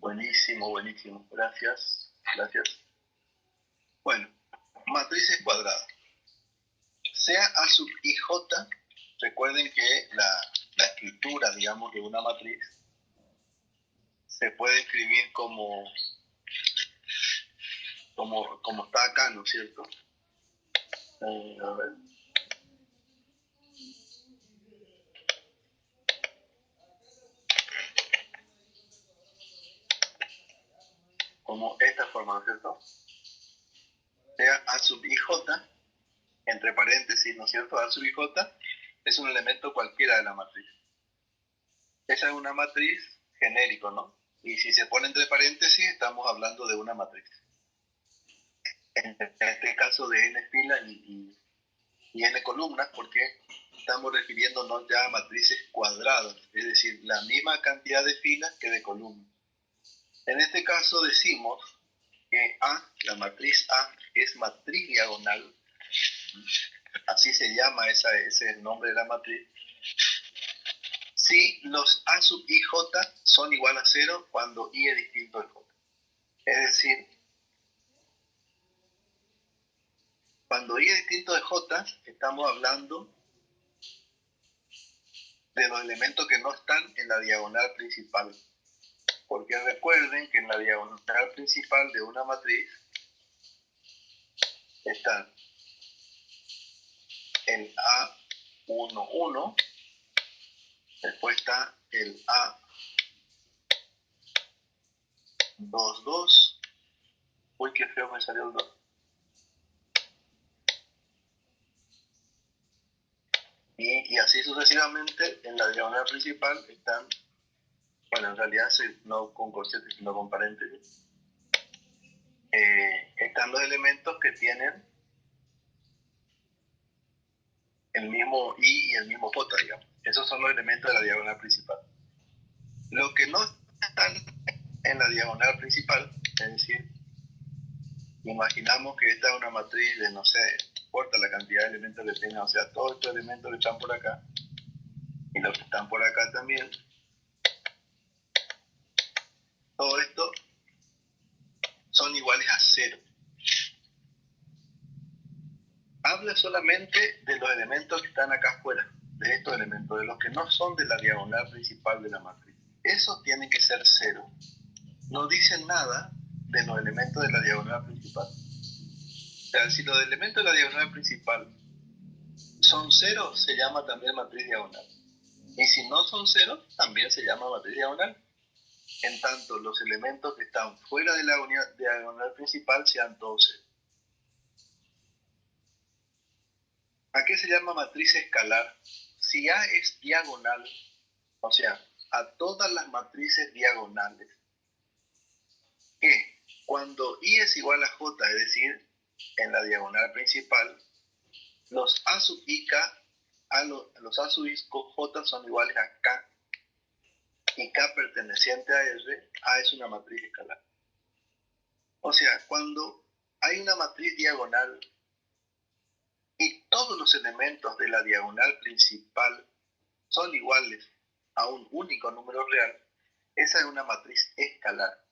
Buenísimo, buenísimo. Gracias, gracias. Bueno, matrices cuadradas. Sea A sub i j, recuerden que la escritura, digamos, de una matriz se puede escribir como está acá, ¿no es cierto? A ver. Como esta forma, ¿no es cierto? Sea A sub i j, entre paréntesis, ¿no es cierto? A sub i j es un elemento cualquiera de la matriz. Esa es una matriz genérico, ¿no? Y si se pone entre paréntesis, estamos hablando de una matriz. En este caso de n filas y n columnas, porque estamos refiriéndonos ya a matrices cuadradas, es decir, la misma cantidad de filas que de columnas. En este caso decimos que A, la matriz A, es matriz diagonal, así se llama, ese es el nombre de la matriz, si los A sub i j son igual a 0 cuando i es distinto de j. Es decir, cuando i es distinto de j, estamos hablando de los elementos que no están en la diagonal principal. Porque recuerden que en la diagonal principal de una matriz están el A1, 1, después está el A2, 2. Uy, qué feo me salió el 2. Y así sucesivamente en la diagonal principal están, bueno, en realidad no con corchetes, sino con paréntesis, están los elementos que tienen el mismo i y el mismo j, digamos. Esos son los elementos de la diagonal principal. Lo que no están en la diagonal principal, es decir, imaginamos que esta es una matriz de, no sé, no importa la cantidad de elementos que tenga, o sea, todos estos elementos que están por acá y los que están por acá también, todo esto son iguales a 0. Habla solamente de los elementos que están acá afuera, de estos elementos, de los que no son de la diagonal principal de la matriz. Esos tienen que ser 0. No dicen nada de los elementos de la diagonal principal. O sea, si los elementos de la diagonal principal son 0, se llama también matriz diagonal. Y si no son 0, también se llama matriz diagonal. En tanto, los elementos que están fuera de la diagonal principal sean todos 0. ¿A qué se llama matriz escalar? Si A es diagonal, o sea, a todas las matrices diagonales, que cuando I es igual a J, es decir, en la diagonal principal, los A sub IK, los A sub J son iguales a K, y K perteneciente a R, A es una matriz escalar. O sea, cuando hay una matriz diagonal y todos los elementos de la diagonal principal son iguales a un único número real, esa es una matriz escalar.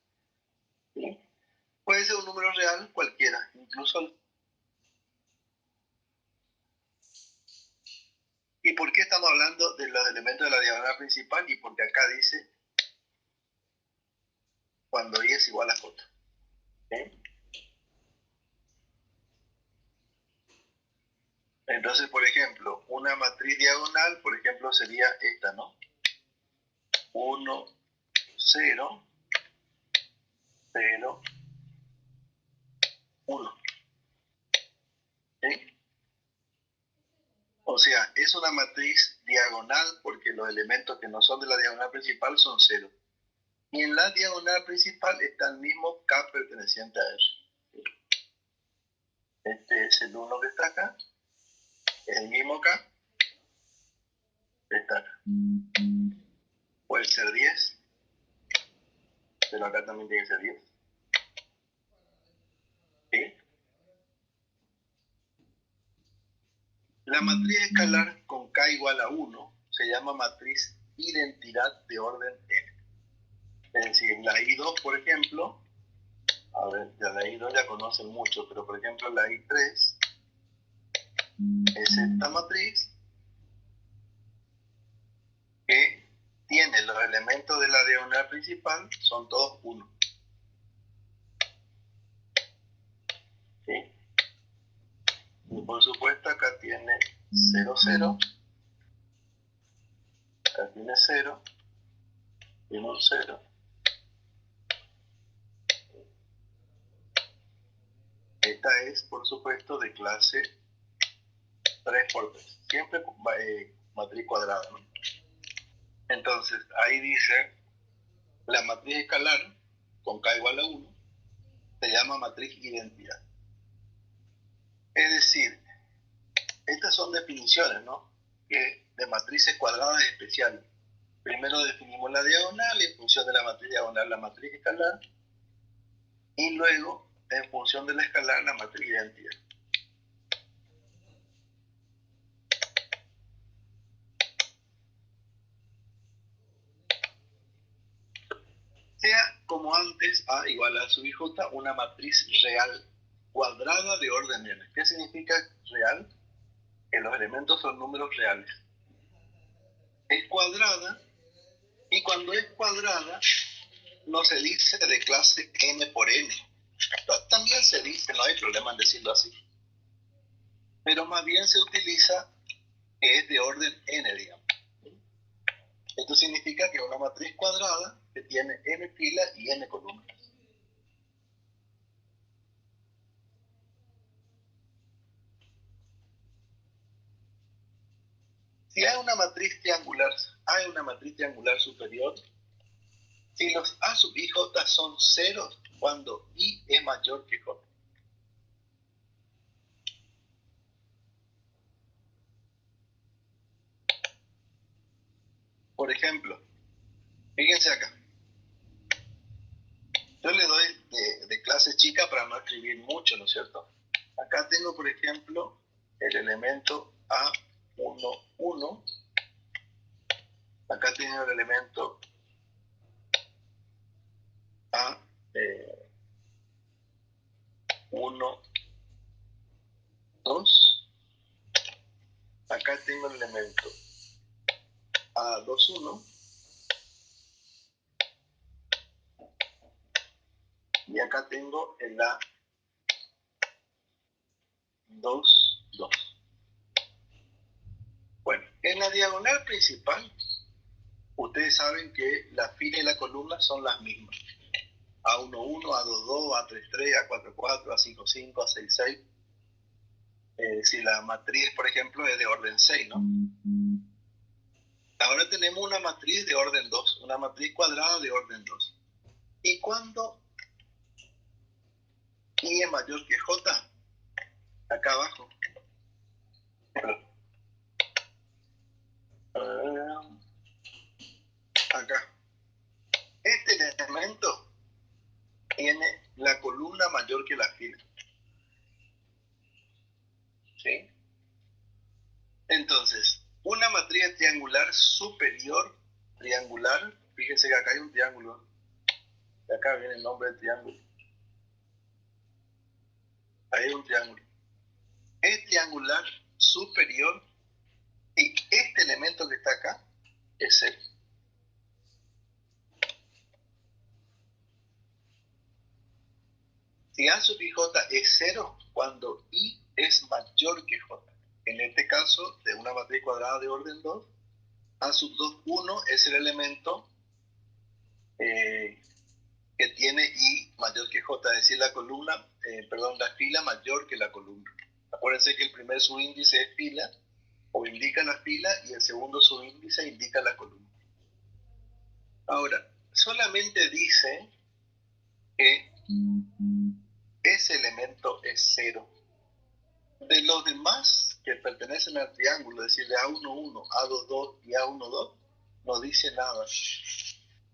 ¿Sí? Puede ser un número real cualquiera, incluso. ¿Y por qué estamos hablando de los elementos de la diagonal principal? Y porque acá dice cuando i es igual a j. ¿Sí? Entonces, por ejemplo, una matriz diagonal, por ejemplo, sería esta, ¿no? 1, 0, 0, 1. ¿Sí? O sea, es una matriz diagonal porque los elementos que no son de la diagonal principal son 0. Y en la diagonal principal está el mismo K perteneciente a R. Este es el 1 que está acá, es el mismo K que está acá. Puede ser 10, pero acá también tiene que ser 10. ¿Sí? La matriz escalar con K igual a 1 se llama matriz identidad de orden N. Es decir, la I2, por ejemplo, a ver, ya la I2 ya conocen mucho, pero por ejemplo la I3 es esta matriz que tiene los elementos de la diagonal principal, son todos 1. ¿Sí? Y por supuesto acá tiene 0, 0, acá tiene 0, tiene un 0. Esta es, por supuesto, de clase 3 por 3, siempre matriz cuadrada, ¿no? Entonces, ahí dice, la matriz escalar, con k igual a 1, se llama matriz identidad. Es decir, estas son definiciones, ¿no? Que de matrices cuadradas especiales. Primero definimos la diagonal, y en función de la matriz diagonal, la matriz escalar, y luego, en función de la escalar, la matriz identidad. Sea como antes, A igual a sub j, una matriz real cuadrada de orden n. ¿Qué significa real? Que los elementos son números reales. Es cuadrada, y cuando es cuadrada, no se dice de clase n por n. También se dice, no hay problema en decirlo así. Pero más bien se utiliza que es de orden n, digamos. Esto significa que es una matriz cuadrada que tiene n filas y n columnas. Si hay una matriz triangular superior, si los A sub i j son ceros cuando i es mayor que j. Por ejemplo, fíjense acá. Yo le doy de clase chica para no escribir mucho, ¿no es cierto? Acá tengo, por ejemplo, el elemento A1, 1. Acá tengo el elemento A1, 2. Acá tengo el elemento A2, 1. Y acá tengo el A2, 2. Bueno, en la diagonal principal, ustedes saben que la fila y la columna son las mismas. A1, 1, A2, 2, A3, 3, A4, 4, A5, 5, A6, 6. Si la matriz, por ejemplo, es de orden 6, ¿no? Ahora tenemos una matriz de orden 2, una matriz cuadrada de orden 2. ¿Y cuando i es mayor que j? Acá abajo. Acá. Este elemento tiene la columna mayor que la fila. ¿Sí? Entonces, una matriz triangular superior, fíjense que acá hay un triángulo. De acá viene el nombre del triángulo. Ahí hay un triángulo. Es triangular superior y este elemento que está acá es 0. Si A sub i j es 0 cuando i es mayor que j. En este caso, de una matriz cuadrada de orden 2, A sub 2, 1 es el elemento que tiene i mayor que j, es decir, la fila mayor que la columna. Acuérdense que el primer subíndice es fila, o indica la fila, y el segundo subíndice indica la columna. Ahora, solamente dice que ese elemento es 0. De los demás que pertenecen al triángulo, es decir, de A1, 1, A2, 2 y A1, 2, no dice nada.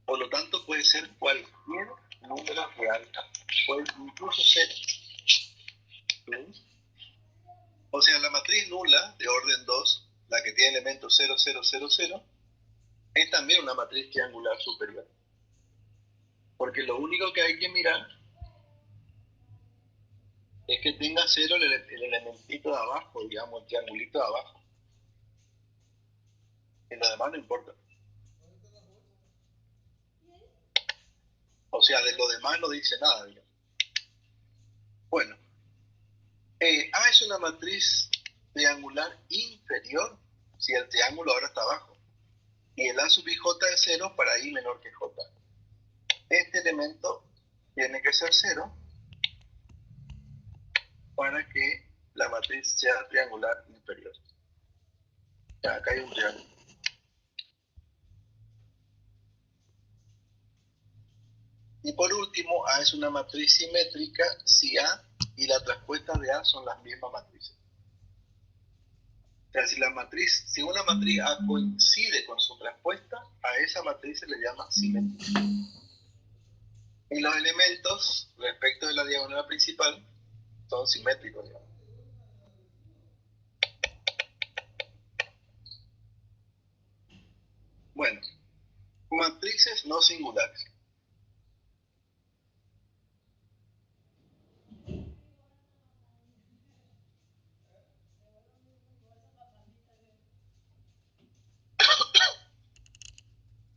Por lo tanto, puede ser cualquier número real, puede incluso ser. ¿Sí? O sea, la matriz nula de orden 2, la que tiene elementos 0, 0, 0, 0, es también una matriz triangular superior. Porque lo único que hay que mirar es que tenga cero el elementito de abajo, digamos, el triangulito de abajo. Y lo demás no importa. O sea, de lo demás no dice nada, digamos. Bueno, A es una matriz triangular inferior si el triángulo ahora está abajo. Y el A sub i j es 0 para i menor que j. Este elemento tiene que ser 0 para que la matriz sea triangular inferior. Ya, acá hay un triángulo. Y por último, A es una matriz simétrica si A y la traspuesta de A son las mismas matrices. O sea, si una matriz A coincide con su traspuesta, a esa matriz se le llama simétrica. Y los elementos respecto de la diagonal principal son simétricos, digamos. Bueno, matrices no singulares.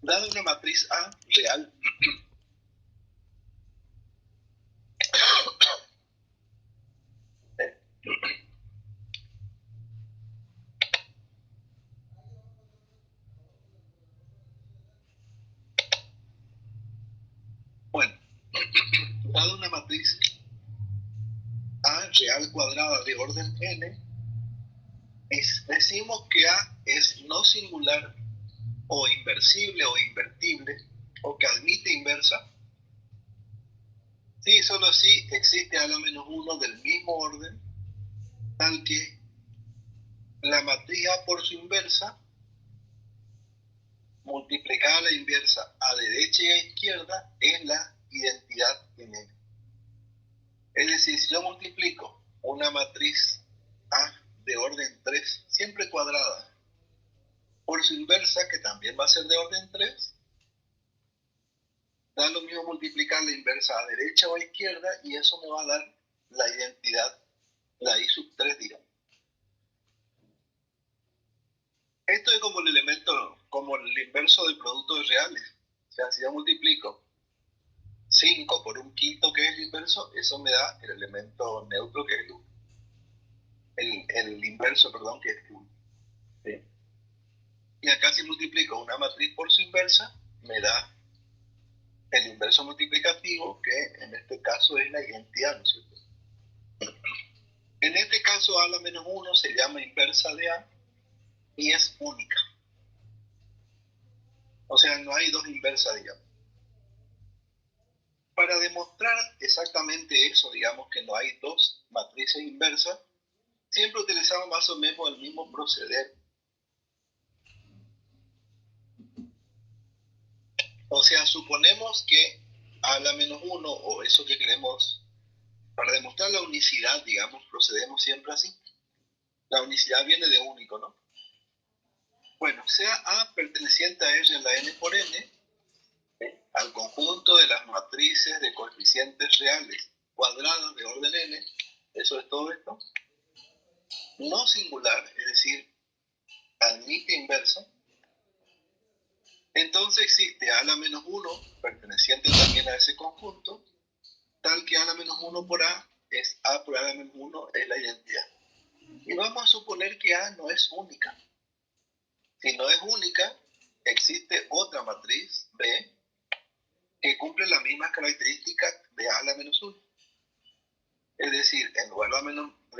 Dada una matriz A real, bueno, dada una matriz A real cuadrada de orden n, decimos que A es no singular o inversible o invertible o que admite inversa, si solo si existe a la menos 1 del mismo orden, tal que la matriz A por su inversa multiplicada a la inversa a derecha y a izquierda es la identidad en N. Es decir, si yo multiplico una matriz A de orden 3, siempre cuadrada, por su inversa, que también va a ser de orden 3, da lo mismo multiplicar la inversa a derecha o a izquierda y eso me va a dar la identidad, la I sub 3, digamos. Esto es como el elemento, como el inverso del producto de reales. O sea, si yo multiplico 5 por un quinto que es el inverso, eso me da el elemento neutro que es el 1. El inverso, perdón, que es 1. ¿Sí? Y acá si multiplico una matriz por su inversa, me da el inverso multiplicativo, que en este caso es la identidad, ¿no es cierto? En este caso, A a la menos 1 se llama inversa de A y es única. O sea, no hay dos inversas, digamos. Para demostrar exactamente eso, digamos que no hay dos matrices inversas, siempre utilizamos más o menos el mismo proceder. O sea, suponemos que A a la menos 1, o eso que queremos, para demostrar la unicidad, digamos, procedemos siempre así. La unicidad viene de único, ¿no? Bueno, sea A perteneciente a R en la n por n, al conjunto de las matrices de coeficientes reales cuadradas de orden n, eso es todo esto, no singular, es decir, admite inverso, entonces existe A a la menos 1 perteneciente también a ese conjunto, tal que A a la menos 1 por A es A por A a la menos 1 es la identidad. Y vamos a suponer que A no es única. Si no es única, existe otra matriz B que cumple las mismas características de A a la menos 1. Es decir, en lugar de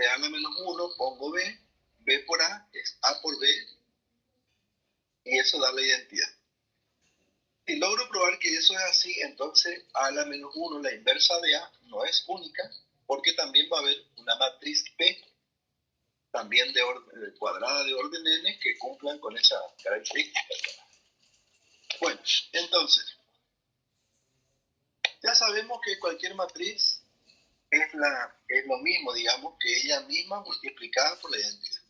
A a la menos 1 pongo B, B por A es A por B, y eso da la identidad. Si logro probar que eso es así, entonces A a la menos 1, la inversa de A, no es única, porque también va a haber una matriz B, también de cuadrada de orden n, que cumplan con esa característica. Bueno, entonces, ya sabemos que cualquier matriz es lo mismo, digamos, que ella misma multiplicada por la identidad.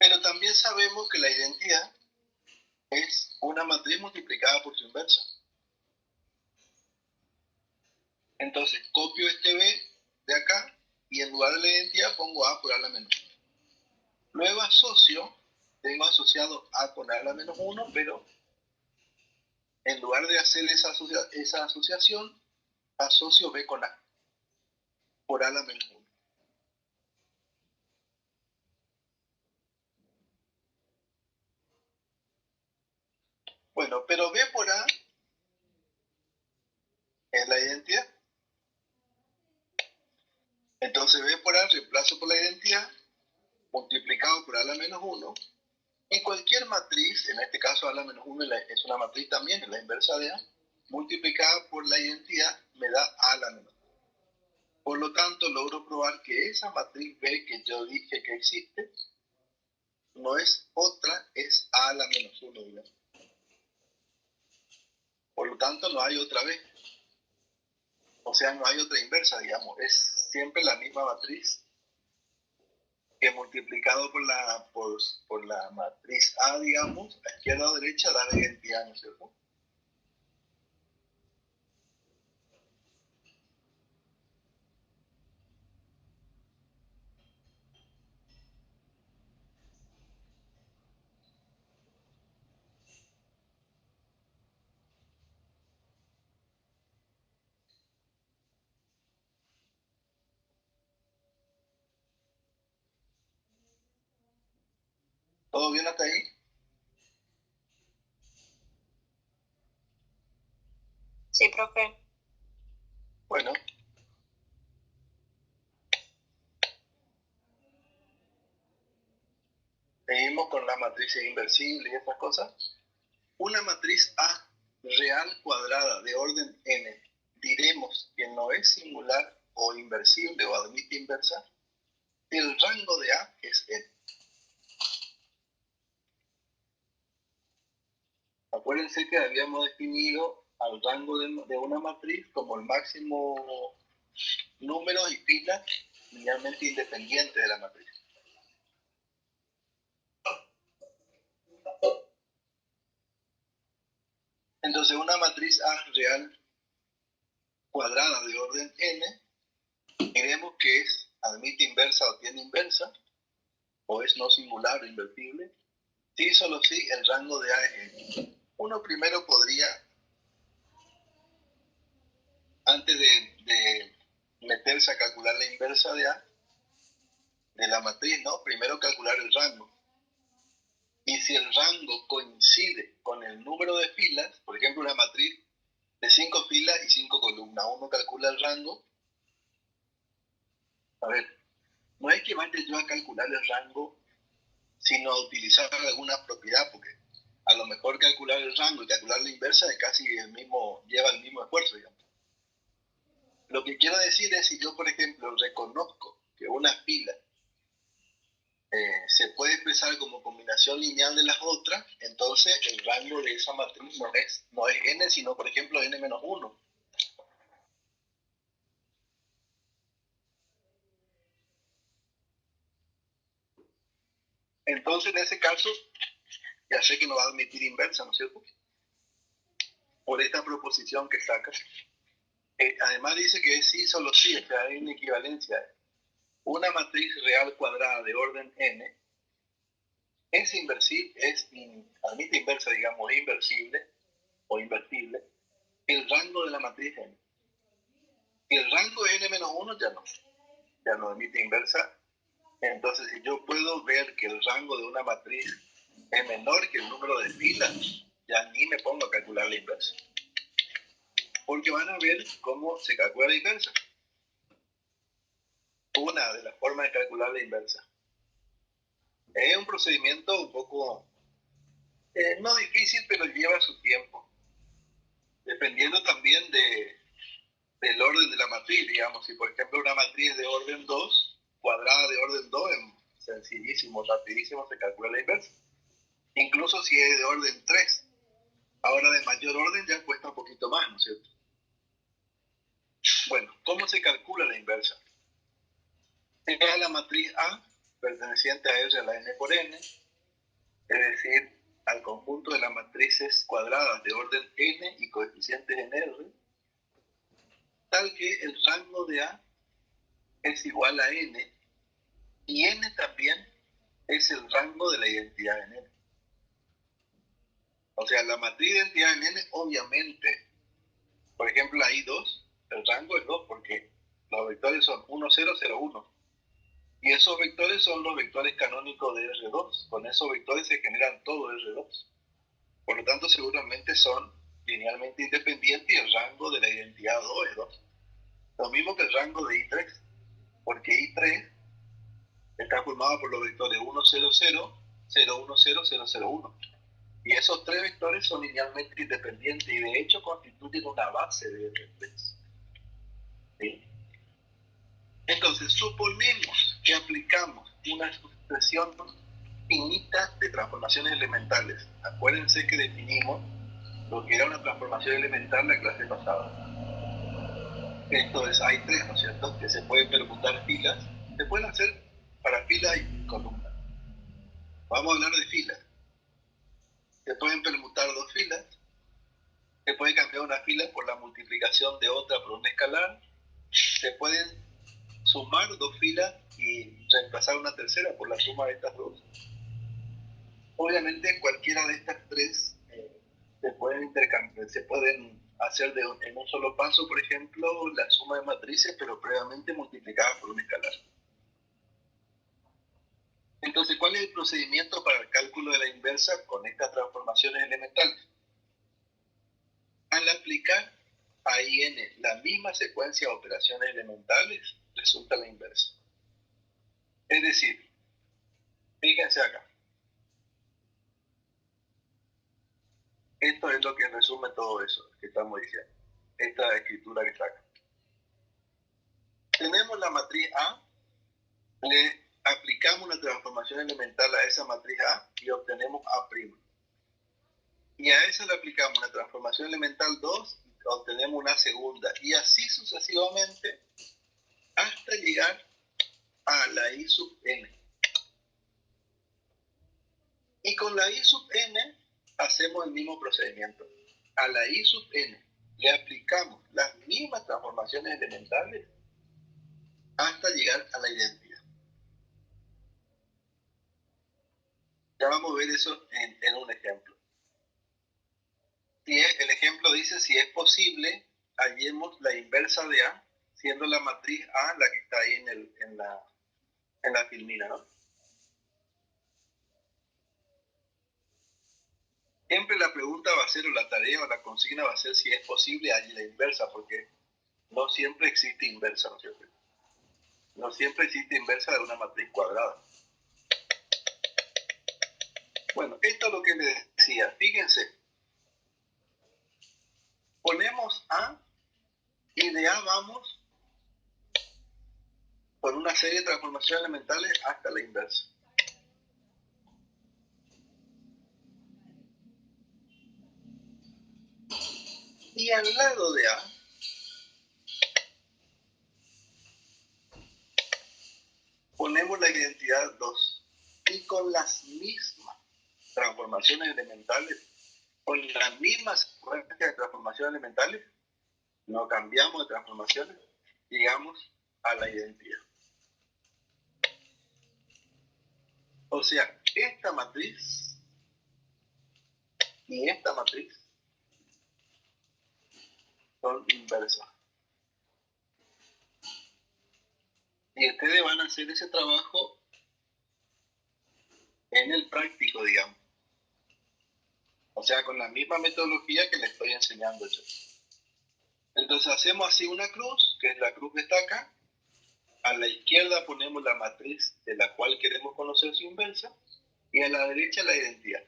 Pero también sabemos sabemos que la identidad es una matriz multiplicada por su inversa. Entonces, copio este B de acá y en lugar de la identidad pongo A por A a la menos 1. Luego asocio, tengo asociado A con A a la menos 1, pero en lugar de hacer esa asociación, asocio B con A por A a la menos 1. Bueno, pero B por A es la identidad. Entonces B por A reemplazo por la identidad, multiplicado por A a la menos 1, y cualquier matriz, en este caso A a la menos 1 es una matriz también, es la inversa de A, multiplicada por la identidad me da A a la menos 1. Por lo tanto, logro probar que esa matriz B que yo dije que existe, no es otra, es A a la menos 1, digamos. Por lo tanto, no hay otra B. O sea, no hay otra inversa, digamos. Es siempre la misma matriz que multiplicado por la matriz A, digamos, a izquierda o derecha da la identidad, ¿no es cierto? ¿Todo bien hasta ahí? Sí, profe. Bueno, seguimos con las matrices inversibles y estas cosas. Una matriz A real cuadrada de orden n, diremos que no es singular o inversible o admite inversa, si el rango de A es n. Acuérdense que habíamos definido al rango de una matriz como el máximo número y filas linealmente independientes de la matriz. Entonces, una matriz A real cuadrada de orden n, diremos que admite inversa o tiene inversa, o es no singular o invertible, si solo si el rango de A es n. Uno primero podría, antes de meterse a calcular la inversa de A, de la matriz, ¿no? Primero calcular el rango. Y si el rango coincide con el número de filas, por ejemplo, una matriz de 5 filas y 5 columnas, uno calcula el rango. A ver, no es que vaya yo a calcular el rango, sino a utilizar alguna propiedad, porque a lo mejor calcular el rango y calcular la inversa es casi el mismo, lleva el mismo esfuerzo, digamos. Lo que quiero decir es, si yo, por ejemplo, reconozco que una fila se puede expresar como combinación lineal de las otras, entonces el rango de esa matriz no es n, sino, por ejemplo, n-1. Entonces, en ese caso, ya sé que no va a admitir inversa, ¿no es cierto? Por esta proposición que saca. Además dice que es sí, solo sí, o sea, hay una equivalencia. Una matriz real cuadrada de orden n es inversible, admite inversa, digamos, inversible o invertible, el rango de la matriz n. Y el rango de n-1 ya no admite inversa. Entonces, si yo puedo ver que el rango de una matriz es menor que el número de filas, ya ni me pongo a calcular la inversa. Porque van a ver cómo se calcula la inversa. Una de las formas de calcular la inversa. Es un procedimiento un poco, no difícil, pero lleva su tiempo. Dependiendo también del orden de la matriz, digamos. Si, por ejemplo, una matriz de orden 2, cuadrada de orden 2, es sencillísimo, rapidísimo, se calcula la inversa. Incluso si es de orden 3. Ahora, de mayor orden ya cuesta un poquito más, ¿no es cierto? Bueno, ¿cómo se calcula la inversa? Se da la matriz A, perteneciente a R a la n por n, referir al conjunto de las matrices cuadradas de orden n y coeficientes en R, tal que el rango de A es igual a n, y n también es el rango de la identidad en N. O sea, la matriz de identidad en N, obviamente, por ejemplo, la I2, el rango es 2 porque los vectores son 1, 0, 0, 1. Y esos vectores son los vectores canónicos de R2. Con esos vectores se generan todo R2. Por lo tanto, seguramente son linealmente independientes y el rango de la identidad 2 es 2. Lo mismo que el rango de I3, porque I3 está formado por los vectores 1, 0, 0, 0, 1, 0, 0, 0, 1. Y esos tres vectores son linealmente independientes y de hecho constituyen una base de R3. ¿Sí? Entonces, suponemos que aplicamos una sucesión finita de transformaciones elementales. Acuérdense que definimos lo que era una transformación elemental en la clase pasada. Esto es, hay tres, ¿no es cierto?, que se pueden permutar filas. Se pueden hacer para fila y columna. Vamos a hablar de filas. Se pueden permutar dos filas. Se puede cambiar una fila por la multiplicación de otra por un escalar. Se pueden sumar dos filas y reemplazar una tercera por la suma de estas dos. Obviamente cualquiera de estas tres se pueden intercambiar, se pueden hacer en un solo paso, por ejemplo, la suma de matrices, pero previamente multiplicada por un escalar. Entonces, ¿cuál es el procedimiento para el cálculo de la inversa con estas transformaciones elementales? Al aplicar a IN la misma secuencia de operaciones elementales, resulta la inversa. Es decir, fíjense acá. Esto es lo que resume todo eso que estamos diciendo. Esta escritura que está acá. Tenemos la matriz A, le aplicamos una transformación elemental a esa matriz A y obtenemos A'. Y a esa le aplicamos una transformación elemental 2 y obtenemos una segunda. Y así sucesivamente hasta llegar a la I sub n. Y con la I sub n hacemos el mismo procedimiento. A la I sub n le aplicamos las mismas transformaciones elementales hasta llegar a la identidad. Ya vamos a ver eso en un ejemplo. El ejemplo dice, si es posible, hallemos la inversa de A, siendo la matriz A la que está ahí en la filmina, ¿no? Siempre la pregunta va a ser, o la tarea o la consigna va a ser si es posible hallar la inversa, porque no siempre existe inversa, ¿no es cierto? No siempre existe inversa de una matriz cuadrada. Bueno, esto es lo que les decía. Fíjense, ponemos A y de A vamos por una serie de transformaciones elementales hasta la inversa. Y al lado de A ponemos la identidad 2 y con las mismas transformaciones elementales, con las mismas secuencias de transformaciones elementales, no cambiamos de transformaciones, llegamos a la identidad. O sea, esta matriz y esta matriz son inversas. Y ustedes van a hacer ese trabajo en el práctico, digamos. O sea, con la misma metodología que les estoy enseñando yo. Entonces hacemos así una cruz, que es la cruz que está acá. A la izquierda ponemos la matriz de la cual queremos conocer su inversa y a la derecha la identidad.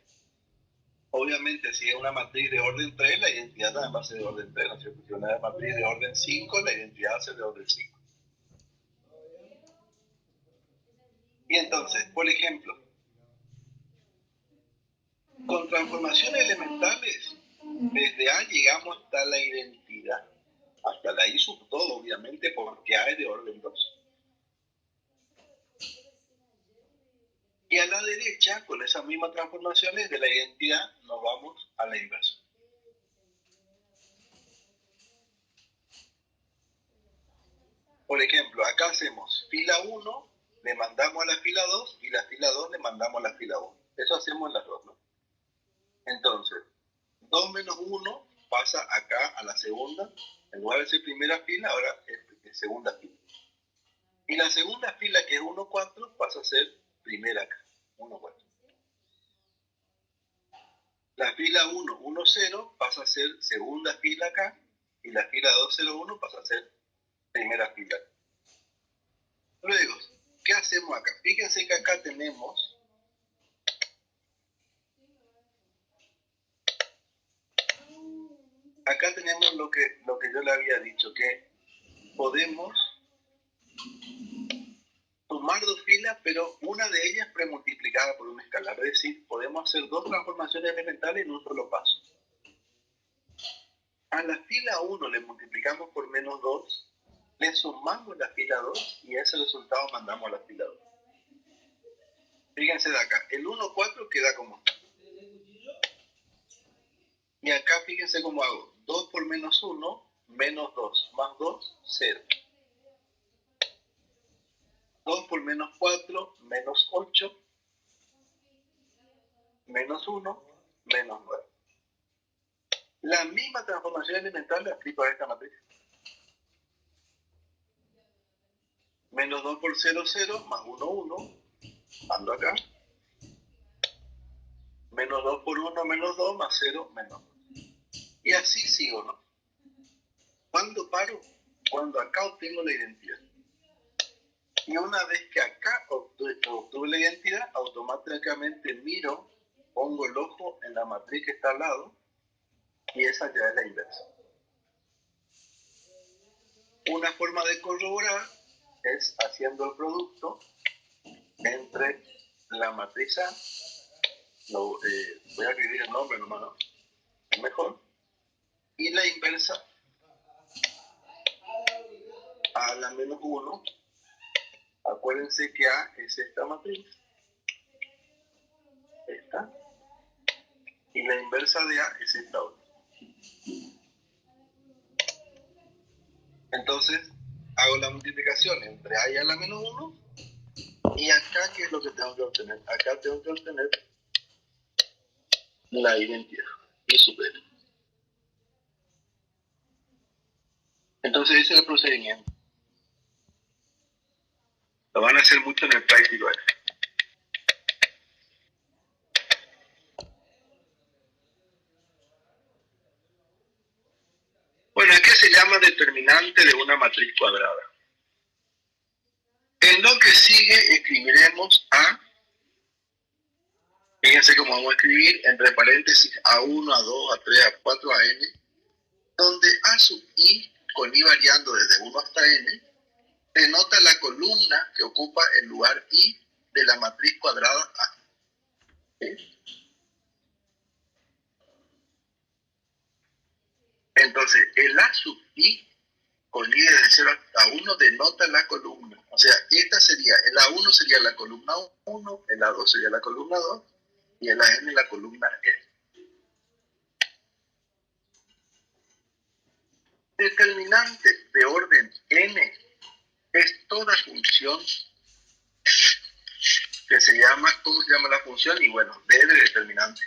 Obviamente, si es una matriz de orden 3, la identidad también va a ser de orden 3, ¿no es cierto? Si es una matriz de orden 5, la identidad va a ser de orden 5. Y entonces, por ejemplo, con transformaciones elementales, desde A llegamos hasta la identidad, hasta la I sub todo, obviamente, porque A es de orden 2. Y a la derecha, con esas mismas transformaciones de la identidad, nos vamos a la inversa. Por ejemplo, acá hacemos fila 1, le mandamos a la fila 2 y la fila 2 le mandamos a la fila 1. Eso hacemos en las dos, ¿no? Entonces, 2 menos 1 pasa acá a la segunda. En lugar de ser primera fila, ahora es segunda fila. Y la segunda fila, que es 1, 4, pasa a ser primera acá, 1, 4. La fila 1, 1, 0 pasa a ser segunda fila acá. Y la fila 2, 0, 1 pasa a ser primera fila. Luego, ¿qué hacemos acá? Fíjense que acá tenemos lo que yo le había dicho, que podemos tomar dos filas, pero una de ellas premultiplicada por un escalar. Es decir, podemos hacer dos transformaciones elementales en un solo paso. A la fila 1 le multiplicamos por menos 2, le sumamos la fila 2 y ese resultado mandamos a la fila 2. Fíjense de acá, el 1, 4 queda como está. Y acá fíjense cómo hago. 2 por menos 1, menos 2, más 2, 0. 2 por menos 4, menos 8, menos 1, menos 9. La misma transformación elemental la aplico a esta matriz. Menos 2 por 0, 0, más 1, 1. Ando acá. Menos 2 por 1, menos 2, más 0, menos 2. Y así sigo, ¿no? ¿Cuándo paro? Cuando acá obtengo la identidad. Y una vez que acá obtuve la identidad, automáticamente miro, pongo el ojo en la matriz que está al lado, y esa ya es la inversa. Una forma de corroborar es haciendo el producto entre la matriz A, voy a escribir el nombre nomás, ¿no? Es mejor, y la inversa a la menos 1. Acuérdense que A es esta matriz, esta, y la inversa de A es esta otra. Entonces, hago la multiplicación entre A y A la menos 1, y acá, ¿qué es lo que tengo que obtener? Acá tengo que obtener la identidad y supero. Entonces, ese es el procedimiento. Lo van a hacer mucho en el práctico. Bueno, ¿qué se llama determinante de una matriz cuadrada? En lo que sigue escribiremos A. Fíjense cómo vamos a escribir entre paréntesis A1, A2, A3, A4, A n, donde A sub i, con i variando desde 1 hasta n, denota la columna que ocupa el lugar i de la matriz cuadrada A. ¿Sí? Entonces, el A sub i, con i desde 0 hasta 1, denota la columna. O sea, esta sería, el A1 sería la columna 1, el A2 sería la columna 2, y el AN la columna E. Determinante de orden n es toda función que se llama, ¿cómo se llama la función? Y bueno, D de determinante.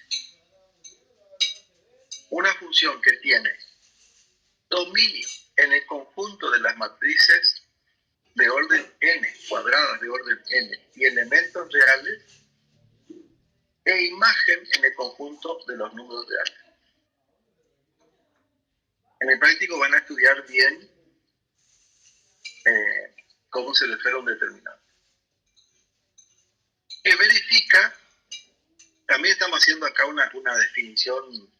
Una función que tiene dominio en el conjunto de las matrices de orden n, cuadradas de orden n, y elementos reales, e imagen en el conjunto de los números reales. En el práctico van a estudiar bien cómo se refiere a un determinante. Que verifica, también estamos haciendo acá una definición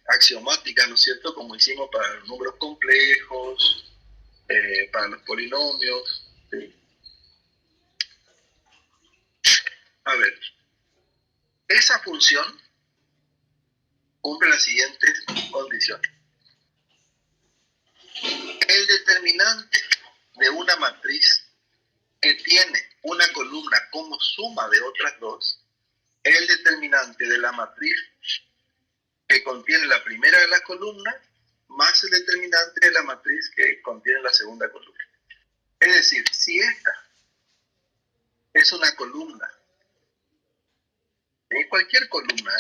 axiomática, ¿no es cierto? Como hicimos para los números complejos, para los polinomios. ¿Sí? A ver, esa función cumple las siguientes condiciones. El determinante de una matriz que tiene una columna como suma de otras dos, el determinante de la matriz que contiene la primera de las columnas más el determinante de la matriz que contiene la segunda columna. Es decir, si esta es una columna, cualquier columna,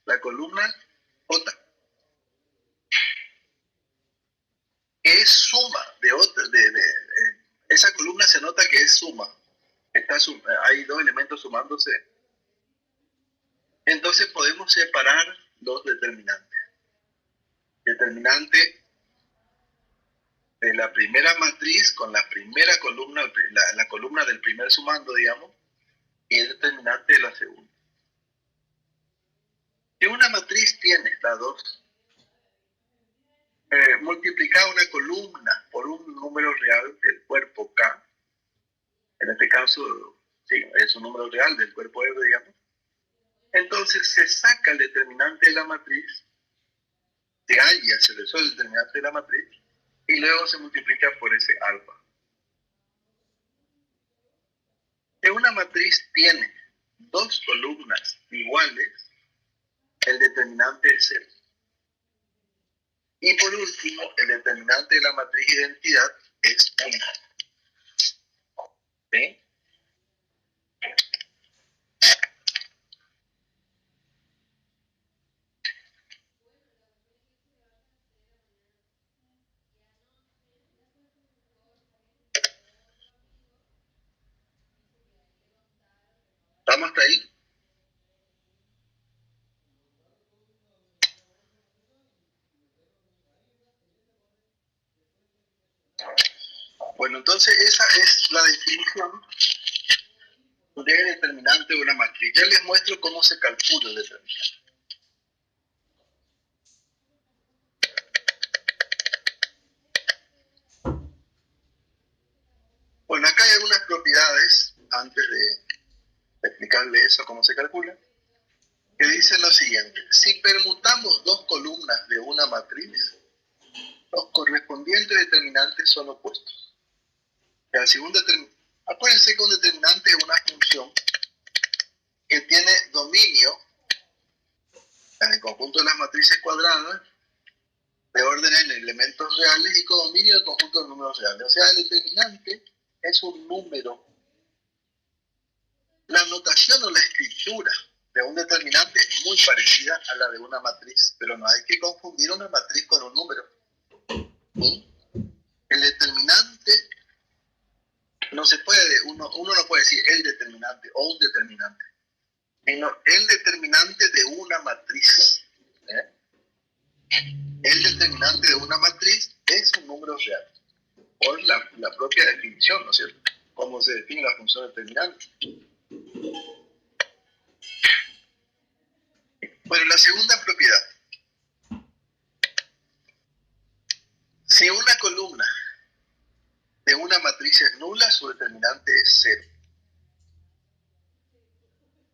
la columna J, que es suma de otra, esa columna se nota que es suma, hay dos elementos sumándose, entonces podemos separar los determinantes. Determinante de la primera matriz con la primera columna, la columna del primer sumando, digamos, y el determinante de la segunda. Si una matriz tiene las dos, multiplicar una columna por un número real del cuerpo K, en este caso, sí, es un número real del cuerpo R, digamos, entonces se saca el determinante de la matriz, se resuelve el determinante de la matriz, y luego se multiplica por ese alfa. Si una matriz tiene dos columnas iguales, el determinante es 0. Y por último, el determinante de la matriz identidad es 1. ¿Sí? ¿Estamos hasta ahí? Bueno, entonces esa es la definición de determinante de una matriz. Ya les muestro cómo se calcula el determinante. Bueno, acá hay algunas propiedades, antes de explicarle eso, cómo se calcula, que dicen lo siguiente. Si permutamos dos columnas de una matriz, los correspondientes determinantes son opuestos. Si acuérdense que un determinante es una función que tiene dominio en el conjunto de las matrices cuadradas de orden en elementos reales y codominio del conjunto de números reales. O sea, el determinante es un número. La notación o la escritura de un determinante es muy parecida a la de una matriz, pero no hay que confundir una matriz con un número. ¿Sí? El determinante no se puede, uno no puede decir el determinante o un determinante, sino el determinante de una matriz. El determinante de una matriz es un número real, por la propia definición, ¿no es cierto? Cómo se define la función determinante. Bueno, la segunda propiedad. Si una columna de una matriz es nula, su determinante es 0.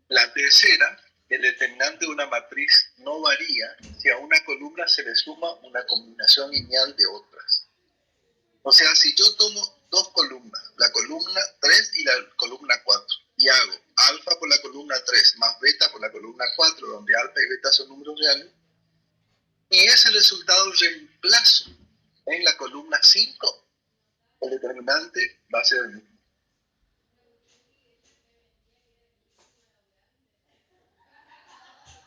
La tercera, el determinante de una matriz no varía si a una columna se le suma una combinación lineal de otras. O sea, si yo tomo dos columnas, la columna 3 y la columna 4, y hago alfa por la columna 3 más beta por la columna 4, donde alfa y beta son números reales, y ese resultado reemplazo en la columna 5, el determinante va a ser el mismo.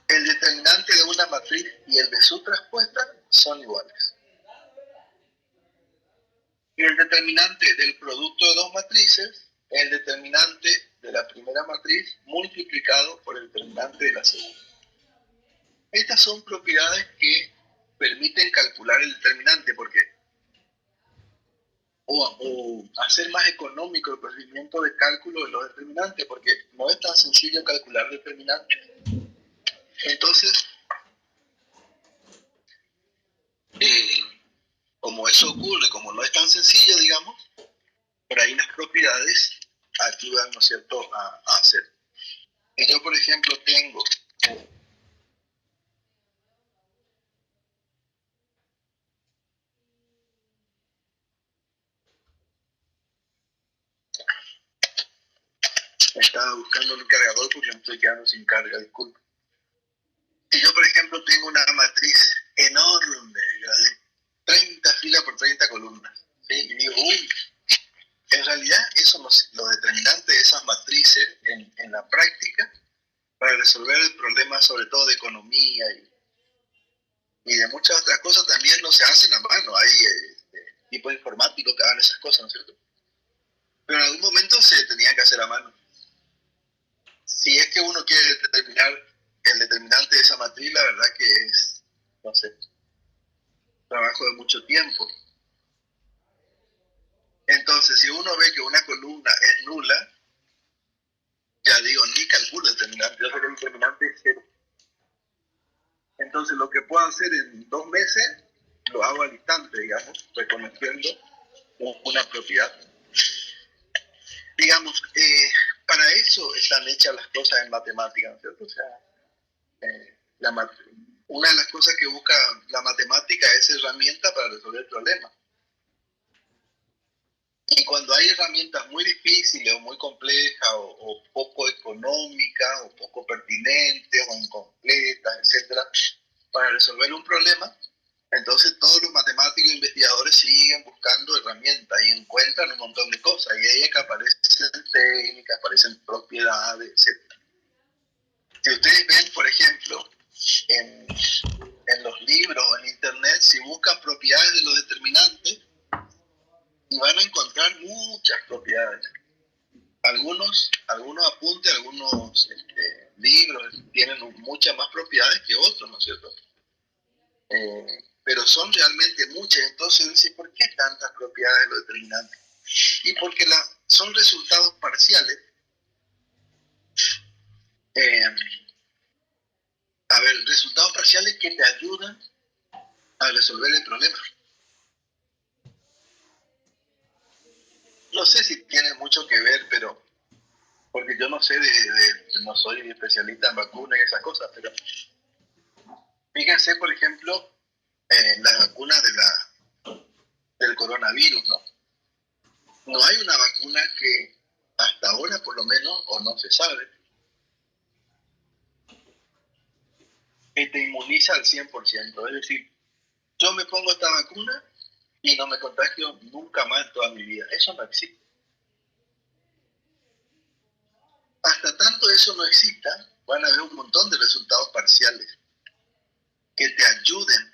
El determinante de una matriz y el de su traspuesta son iguales. Y el determinante del producto de dos matrices es el determinante de la primera matriz multiplicado por el determinante de la segunda. Estas son propiedades que permiten calcular el determinante, porque o hacer más económico el procedimiento de cálculo de los determinantes, porque no es tan sencillo calcular determinantes. Entonces, como eso ocurre, como no es tan sencillo, digamos, por ahí las propiedades ayudan, ¿no es cierto?, a hacer. Y yo, por ejemplo, tengo estaba buscando un cargador porque me estoy quedando sin carga, disculpa. Si yo, por ejemplo, tengo una matriz enorme, de 30 filas por 30 columnas, ¿sí? Y digo, uy, en realidad eso lo determinante de esas matrices en la práctica para resolver el problema sobre todo de economía y de muchas otras cosas también no se hacen a mano. Hay tipos informáticos que hagan esas cosas, ¿no es cierto? Pero en algún momento se tenía que hacer a mano. Si es que uno quiere determinar el determinante de esa matriz, la verdad que es, no sé, trabajo de mucho tiempo. Entonces, si uno ve que una columna es nula, ya digo, ni calculo el determinante, yo sé que el determinante es cero. Entonces, lo que puedo hacer en 2 meses, lo hago al instante, digamos, reconociendo una propiedad. Digamos, para eso están hechas las cosas en matemáticas, ¿no es cierto? O sea, una de las cosas que busca la matemática es herramienta para resolver problemas. Y cuando hay herramientas muy difíciles o muy complejas o poco económicas o poco pertinentes o incompletas, etcétera, para resolver un problema, entonces todos los matemáticos e investigadores siguen buscando herramientas y encuentran un montón de cosas. Y ahí es que aparecen técnicas, aparecen propiedades, etcétera. Si ustedes ven, por ejemplo, en los libros o en internet, si buscan propiedades de los determinantes, y van a encontrar muchas propiedades. Algunos apuntes, algunos libros tienen muchas más propiedades que otros, ¿no es cierto? Pero son realmente muchas. Entonces, ¿por qué tantas propiedades de los determinantes? Y porque son resultados parciales. Resultados parciales que te ayudan a resolver el problema. No sé si tiene mucho que ver, pero porque yo no sé no soy especialista en vacunas y esas cosas, pero fíjense, por ejemplo, las vacunas del coronavirus, ¿no? No hay una vacuna que hasta ahora, por lo menos, o no se sabe, que te inmuniza al 100%. Es decir, yo me pongo esta vacuna y no me contagio nunca más en toda mi vida. Eso no existe. Hasta tanto eso no exista, van a haber un montón de resultados parciales que te ayuden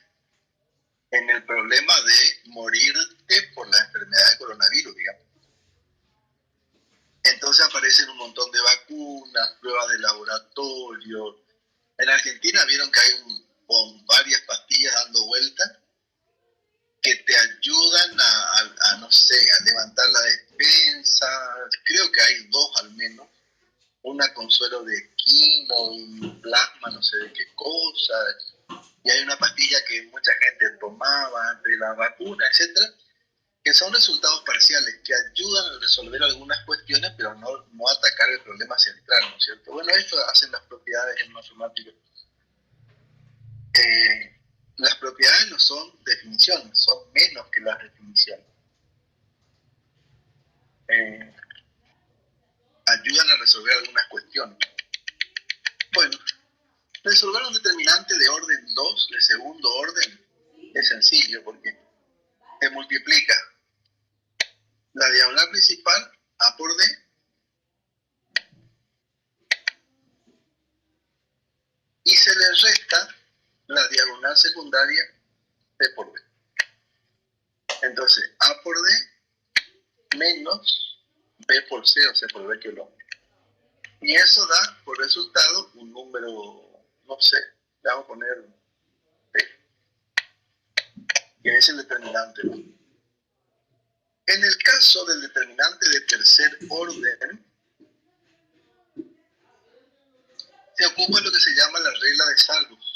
en el problema de morirte por la enfermedad de coronavirus, digamos. Entonces aparecen un montón de vacunas, pruebas de laboratorio. En Argentina vieron que hay varias pastillas dando vueltas que te ayudan no sé, a levantar la defensa. Creo que hay 2 al menos. Una con suero de quino y plasma, no sé de qué cosa. Y hay una pastilla que mucha gente tomaba entre la vacuna, etcétera, que son resultados parciales que ayudan a resolver algunas cuestiones, pero no atacar el problema central, ¿no es cierto? Bueno, esto hacen las propiedades en matemáticas. Las propiedades no son definiciones, son menos que las definiciones. Ayudan a resolver algunas cuestiones. Bueno, resolver un determinante de orden 2, de segundo orden, es sencillo porque se multiplica la diagonal principal A por D y se le resta la diagonal secundaria C por D. Entonces, A por D menos B por C o C por D, que es lo mismo. Y eso da por resultado un número, no sé, le vamos a poner D, que es el determinante, ¿no? En el caso del determinante de tercer orden, se ocupa lo que se llama la regla de salvos.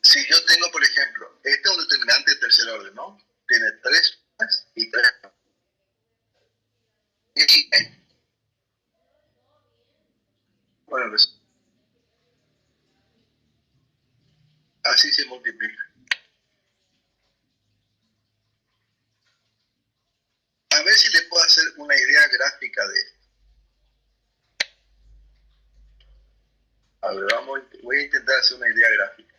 Si yo tengo, por ejemplo, este es un determinante de tercer orden, ¿no? Tiene 3 y 3. Bueno, pues así se multiplica. A ver si le puedo hacer un gráfica de esto. A ver, voy a intentar hacer una idea gráfica,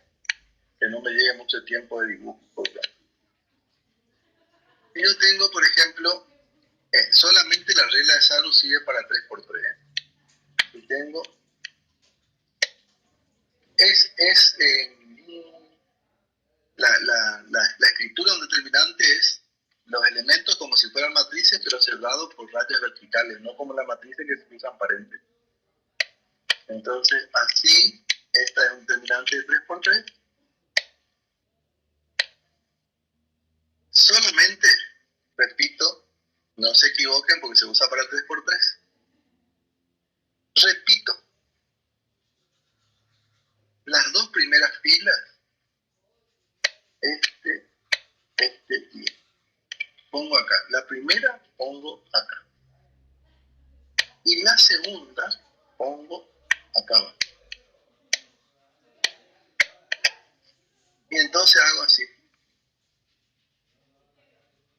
que no me lleve mucho tiempo de dibujo. Si yo tengo, por ejemplo, solamente la regla de Saru sirve para 3×3. Y tengo, la escritura de un determinante es los elementos como si fueran matrices, pero cerrados por rayas verticales, no como las matrices que se usan paréntesis. Entonces, así, esta es un determinante de 3×3. Solamente, repito, no se equivoquen porque se usa para 3×3. Repito, las dos primeras filas, y pongo acá. La primera pongo acá. Y la segunda pongo acá abajo. Y entonces hago así.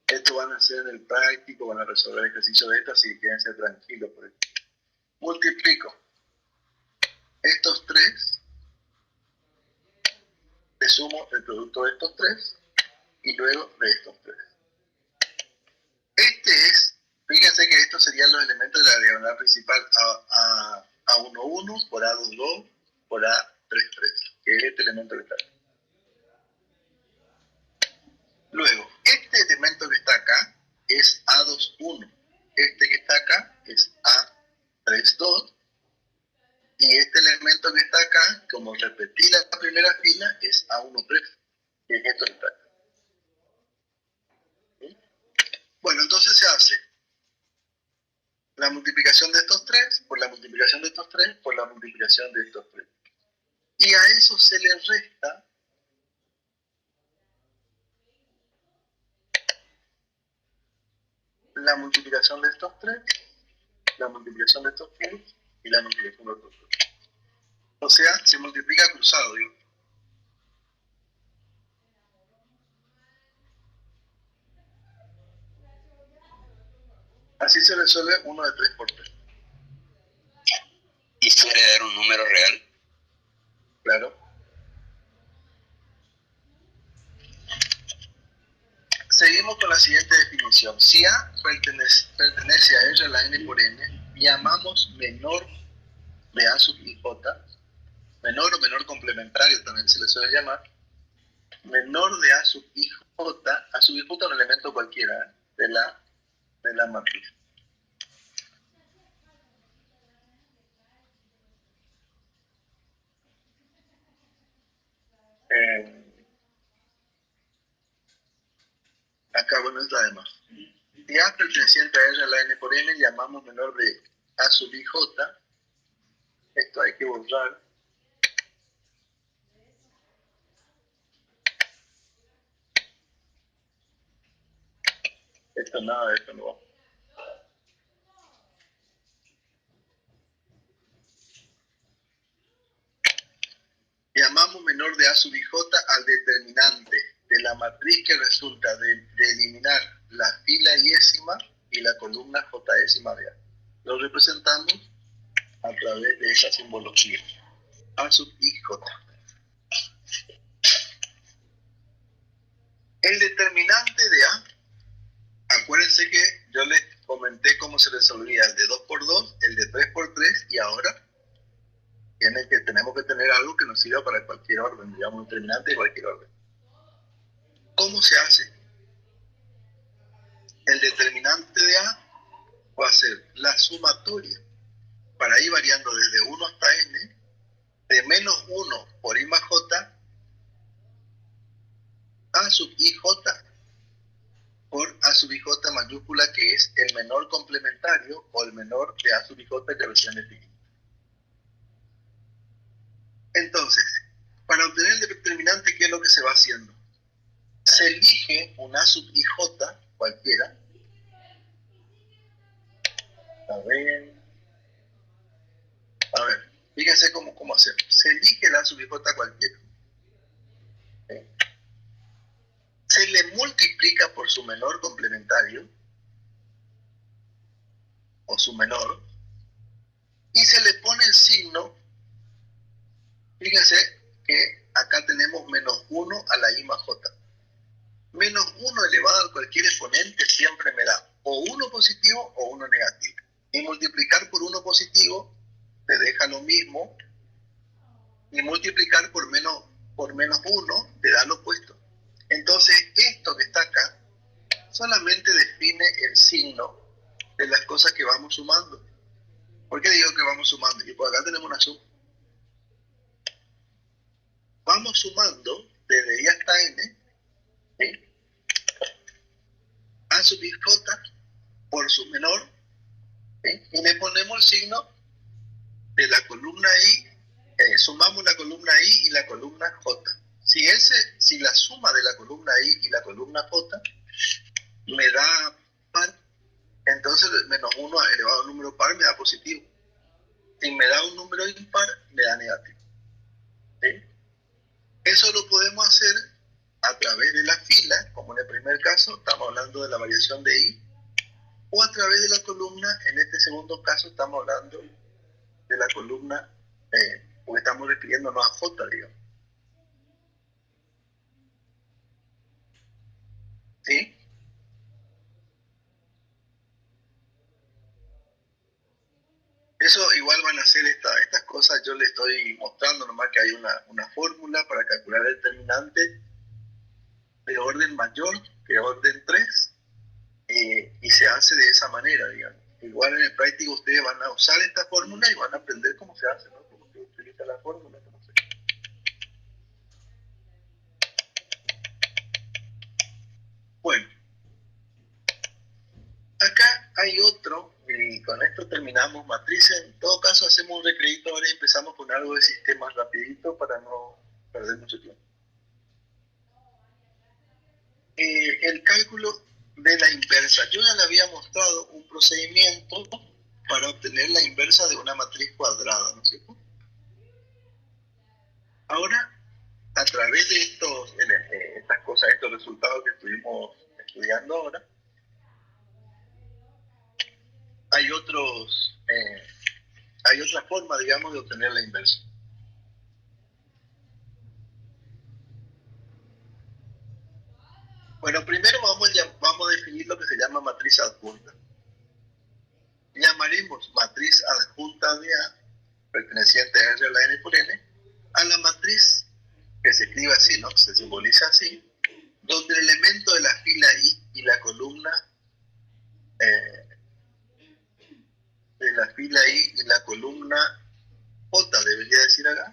Esto van a hacer en el práctico, van a resolver ejercicios de esto, así que quédense tranquilos por esto. Multiplico estos tres, le sumo el producto de estos tres y luego de estos tres. Fíjense que estos serían los elementos de la diagonal principal, A1, 1, por A2, 2, por A3, 3, que es este elemento que está acá. Luego, este elemento que está acá es A2, 1. Este que está acá es A3, 2. Y este elemento que está acá, como repetí la primera fila, es A1, 3. Que es esto que está acá. ¿Sí? Bueno, entonces se hace la multiplicación de estos tres, por la multiplicación de estos tres, por la multiplicación de estos tres. Y a eso se le resta la multiplicación de estos tres, la multiplicación de estos tres y la multiplicación de estos tres. O sea, se multiplica cruzado, digo. Así se resuelve uno de 3×3. ¿Y suele dar un número real? Claro. Seguimos con la siguiente definición. Si A pertenece a R a la N por N, llamamos menor de A sub I J, menor o menor complementario también se le suele llamar, menor de A sub I J, A sub I J es un elemento cualquiera de la matriz. Acá, bueno, es la demás. Si A perteneciente a R a la N por N, llamamos menor de A sub I J. Esto hay que borrar. Esto nada de esto no va. Llamamos menor de A sub I J al determinante de la matriz que resulta de eliminar la fila iésima y la columna jésima de A. Lo representamos a través de esa simbología. A sub I J. El determinante de A, acuérdense que yo les comenté cómo se resolvía el de 2×2, el de 3×3 y ahora tenemos que tener algo que nos sirva para cualquier orden, digamos, un determinante de cualquier orden. ¿Cómo se hace? El determinante de A va a ser la sumatoria, para ir variando desde 1 hasta n, de menos 1 por I más j, A sub ij por A sub ij mayúscula, que es el menor complementario o el menor de A sub ij que recién definimos. Entonces, para obtener el determinante, ¿qué es lo que se va haciendo? Se elige un A sub ij cualquiera. A ver, fíjense cómo hacer. Se elige el A sub ij cualquiera. Se le multiplica por su menor complementario o su menor, y se le pone el signo. Fíjense que acá tenemos menos 1 a la I más J. Menos 1 elevado a cualquier exponente siempre me da o 1 positivo o 1 negativo. Y multiplicar por 1 positivo te deja lo mismo, y multiplicar por menos 1 te da lo opuesto. Entonces, esto que está acá solamente define el signo de las cosas que vamos sumando. ¿Por qué digo que vamos sumando? Y por acá tenemos una suma. Vamos sumando desde I hasta N, ¿sí? A sub I J por su menor, ¿sí? Y le ponemos el signo de la columna I, sumamos la columna I y la columna J. Si la suma de la columna I y la columna J me da par, entonces menos 1 elevado a un número par me da positivo. Si me da un número impar, me da negativo. ¿Sí? Eso lo podemos hacer a través de la fila, como en el primer caso, estamos hablando de la variación de I, o a través de la columna, en este segundo caso estamos hablando de la columna, porque estamos refiriéndonos a J, digamos. ¿Sí? Eso igual van a ser estas cosas, yo les estoy mostrando nomás que hay una fórmula para calcular el determinante de orden mayor que orden 3, y se hace de esa manera, digamos. Igual en el práctico ustedes van a usar esta fórmula y van a aprender cómo se hace, ¿no? Cómo se utiliza la fórmula. No sé. Bueno, acá hay otro, y con esto terminamos matrices. En todo caso hacemos un recrédito ahora y empezamos con algo de sistemas rapidito para no perder mucho tiempo. El cálculo de la inversa. Yo ya le había mostrado un procedimiento para obtener la inversa de una matriz cuadrada, ¿no es cierto? Ahora, a través de estas cosas, estos resultados que estuvimos estudiando ahora, hay otra forma, digamos, de obtener la inversa. Bueno, primero vamos a definir lo que se llama matriz adjunta. Llamaremos matriz adjunta de A, perteneciente a R a la N por N, a la matriz que se escribe así, ¿no? Se simboliza así, donde el elemento de la fila I y la columna de la fila I y la columna J, debería decir acá,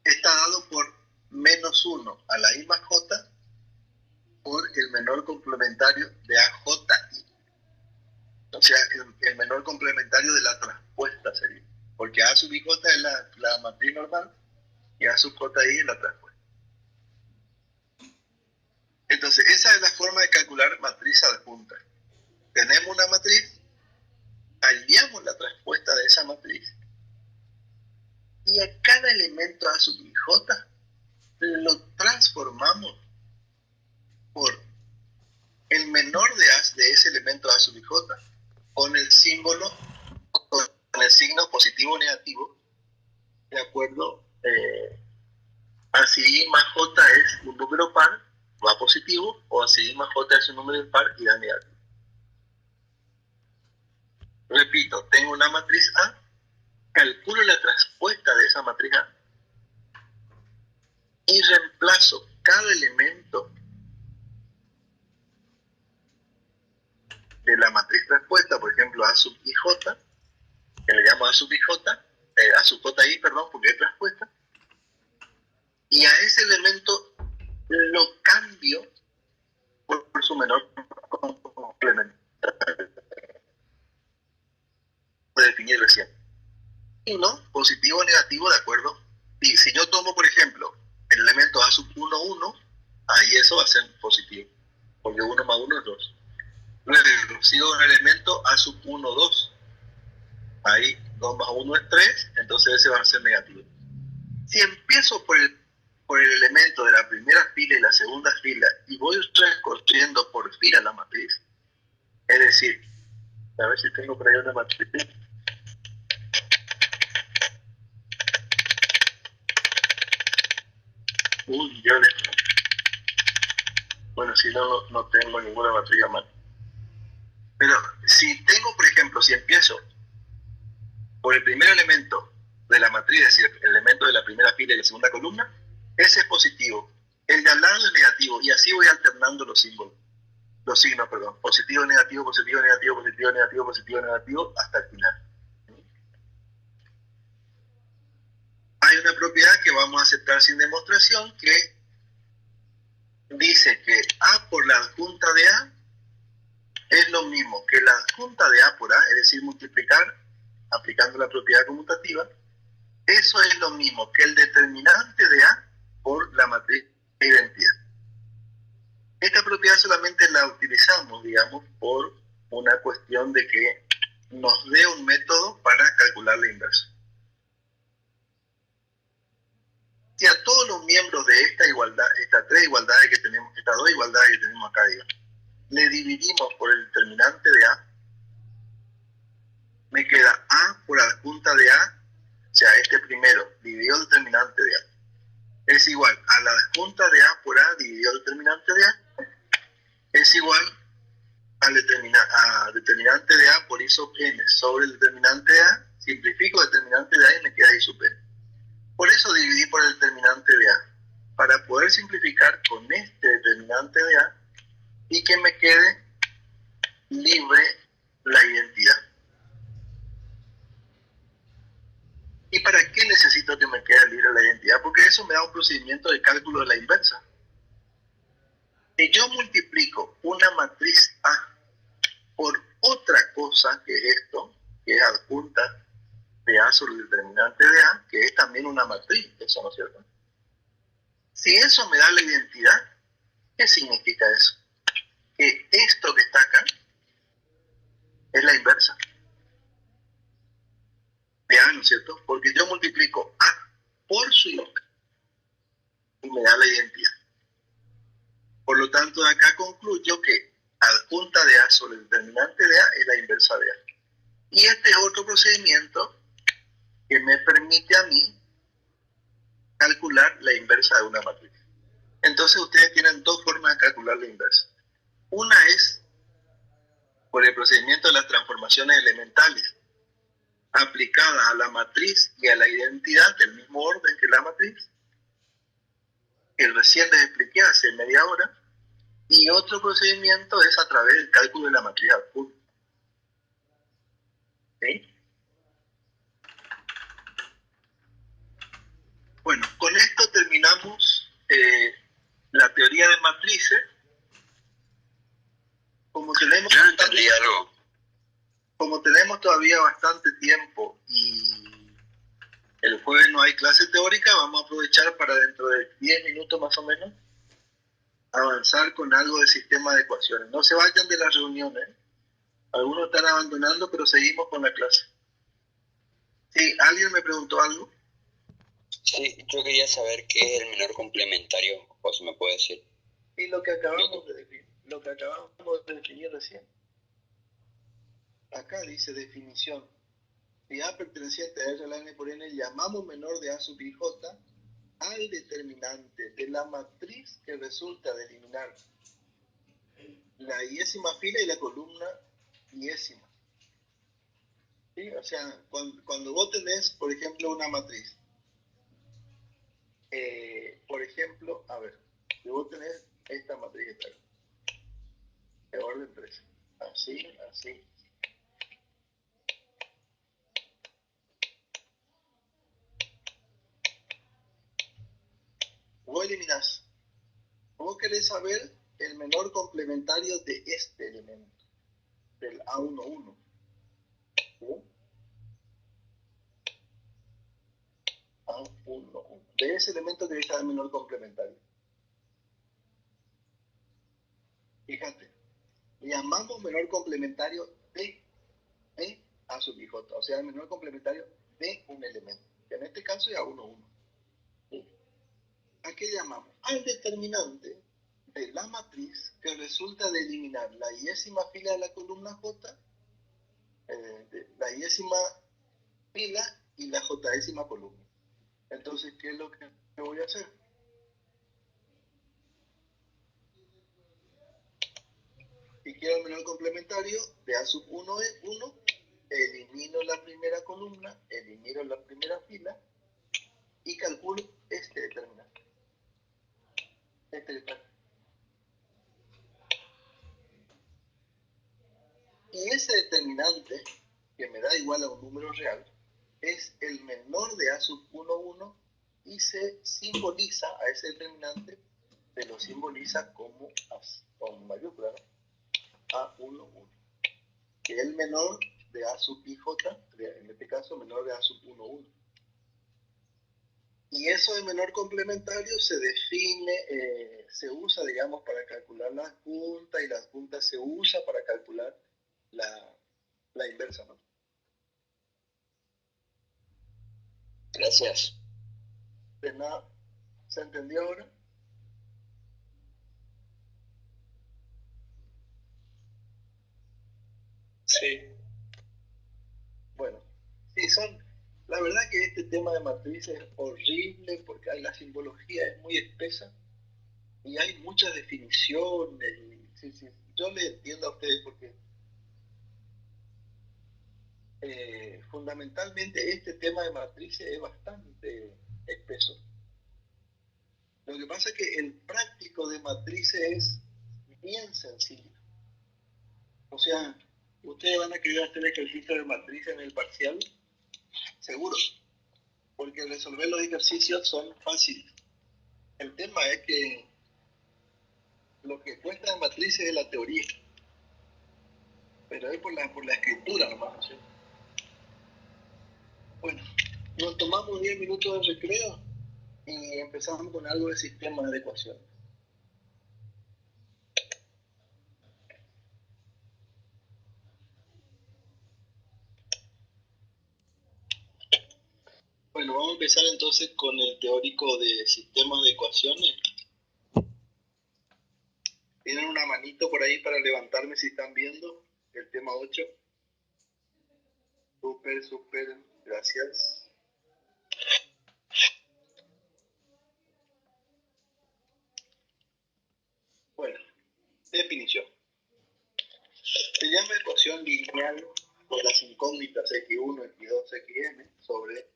está dado por menos 1 a la I más J por el menor complementario de AJI. O sea, el menor complementario de la traspuesta sería. Porque A sub IJ es la matriz normal y A sub JI es la traspuesta. Entonces, esa es la forma de calcular matriz adjunta. Tenemos una matriz, hallamos la traspuesta de esa matriz y a cada elemento A sub IJ lo transformamos por el menor de ese elemento A sub IJ con el símbolo, con el signo positivo o negativo, de acuerdo a si I más J es un número par, va positivo, o si I más J es un número impar y da negativo. Repito, tengo una matriz A, calculo la traspuesta de esa matriz A y reemplazo cada elemento de la matriz traspuesta, por ejemplo A sub IJ, que le llamo A sub IJ, A sub JI, perdón, porque es traspuesta, y a ese elemento lo cambio por su menor complemento. Lo definí recién. Y no, positivo o negativo, de acuerdo. Y si yo tomo, por ejemplo, el elemento A sub 1, 1, ahí eso va a ser positivo, porque 1 más 1 es 2. Luego sigo con el elemento A sub 1, 2. Ahí 2 más 1 es 3, entonces ese va a ser negativo. Si empiezo por el elemento de la primera fila y la segunda fila y voy recorriendo por fila la matriz, es decir, A ver si tengo por ahí una matriz. Uy, yo le... Bueno, si no, no tengo ninguna matriz a mano. Pero si tengo, por ejemplo, si empiezo por el primer elemento de la matriz, es decir, el elemento de la primera fila y la segunda columna, ese es positivo. El de al lado es negativo y así voy alternando los símbolos. Los signos, perdón. Positivo, negativo, positivo, negativo, positivo, negativo, positivo, negativo, hasta el final. Hay una propiedad que vamos a aceptar sin demostración que dice que A por la adjunta de A es lo mismo que la adjunta de A por A, es decir, multiplicar aplicando la propiedad conmutativa. Eso es lo mismo que el determinante de A por la matriz de identidad. Esta propiedad solamente la utilizamos, digamos, por una cuestión de que nos dé un método para calcular la inversa. Si a todos los miembros de esta igualdad, estas tres igualdades que tenemos, estas dos igualdades que tenemos acá, digamos, le dividimos por el determinante de A, me queda A por adjunta de A, o sea, este primero dividido el determinante de A, es igual a la adjunta de A por A dividido el determinante de A, es igual al determinante de A por I sub n sobre el determinante de A, simplifico el determinante de A y me queda I sub n. Por eso dividí por el determinante de A, para poder simplificar con este determinante de A y que me quede libre la identidad. ¿Y para qué necesito que me quede libre la identidad? Porque eso me da un procedimiento de cálculo de la inversa. Si yo multiplico una matriz A por otra cosa que es esto, que es adjunta de A sobre el determinante de A, que es también una matriz, eso no es cierto. Si eso me da la identidad, ¿qué significa eso? Que esto que está acá es la inversa de A, ¿no es cierto? Porque yo multiplico A por su inversa y me da la identidad. Por lo tanto, de acá concluyo que adjunta de A sobre el determinante de A es la inversa de A. Y este es otro procedimiento que me permite a mí calcular la inversa de una matriz. Entonces ustedes tienen dos formas de calcular la inversa. Una es por el procedimiento de las transformaciones elementales aplicadas a la matriz y a la identidad del mismo orden que la matriz, que recién les expliqué hace media hora, y otro procedimiento es a través del cálculo de la matriz adjunta. ¿Sí? Bueno, con esto terminamos la teoría de matrices. Como tenemos, Yo no entendí algo. Como tenemos todavía bastante tiempo y el jueves no hay clase teórica, vamos a aprovechar para dentro de 10 minutos más o menos avanzar con algo de sistema de ecuaciones. No se vayan de las reuniones. Algunos están abandonando, pero seguimos con la clase. Sí, ¿alguien me preguntó algo? Sí, yo quería saber qué es el menor complementario, o si me puede decir. Y lo que acabamos de definir recién. Acá dice definición. Si A perteneciente a R a la N por N, llamamos menor de A sub I J al determinante de la matriz que resulta de eliminar la iésima fila y la columna iésima. ¿Sí? O sea, cuando vos tenés, por ejemplo, una matriz, por ejemplo, a ver, si vos tenés esta matriz de orden 3, así, así. Vos eliminás. Vos querés saber el menor complementario de este elemento, del A11. ¿Sí? A11. De ese elemento querés saber el menor complementario. Fíjate, llamamos menor complementario de A sub I J, o sea, el menor complementario de un elemento, que en este caso es A11. ¿Sí? ¿A qué llamamos? Al determinante de la matriz que resulta de eliminar la iésima fila de la columna J la i-ésima fila y la j-ésima columna. Entonces, ¿qué es lo que voy a hacer? Si quiero el menor complementario de A sub 1 es 1, elimino la primera columna, elimino la primera fila y calculo este determinante. Y ese determinante, que me da igual a un número real, es el menor de A sub 1, 1 y se simboliza a ese determinante, se lo simboliza como con mayúscula, ¿no? A1, 1, que es el menor de A sub IJ, en este caso menor de A sub 1, 1. Y eso de menor complementario se define, se usa, digamos, para calcular la adjunta, y la adjunta se usa para calcular la inversa, ¿no? Gracias. De nada. ¿Se entendió ahora? Sí. Bueno, sí, la verdad que este tema de matrices es horrible porque la simbología es muy espesa y hay muchas definiciones. Sí, yo le entiendo a ustedes porque fundamentalmente este tema de matrices es bastante espeso. Lo que pasa es que el práctico de matrices es bien sencillo. O sea, ustedes van a querer hacer ejercicio de matrices en el parcial, seguro, porque resolver los ejercicios son fáciles. El tema es que lo que cuesta de matrices es la teoría, pero es por la escritura nomás, ¿no es cierto? Bueno, nos tomamos 10 minutos de recreo y empezamos con algo de sistemas de ecuaciones. Bueno, vamos a empezar entonces con el teórico de sistemas de ecuaciones. ¿Tienen una manito por ahí para levantarme si están viendo el tema 8? Súper, gracias. Bueno, definición. Se llama ecuación lineal con las incógnitas x1, x2, xn sobre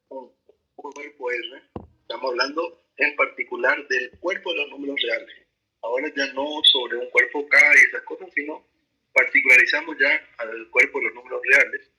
un cuerpo R. Estamos hablando en particular del cuerpo de los números reales. Ahora ya no sobre un cuerpo K y esas cosas, sino particularizamos ya al cuerpo de los números reales.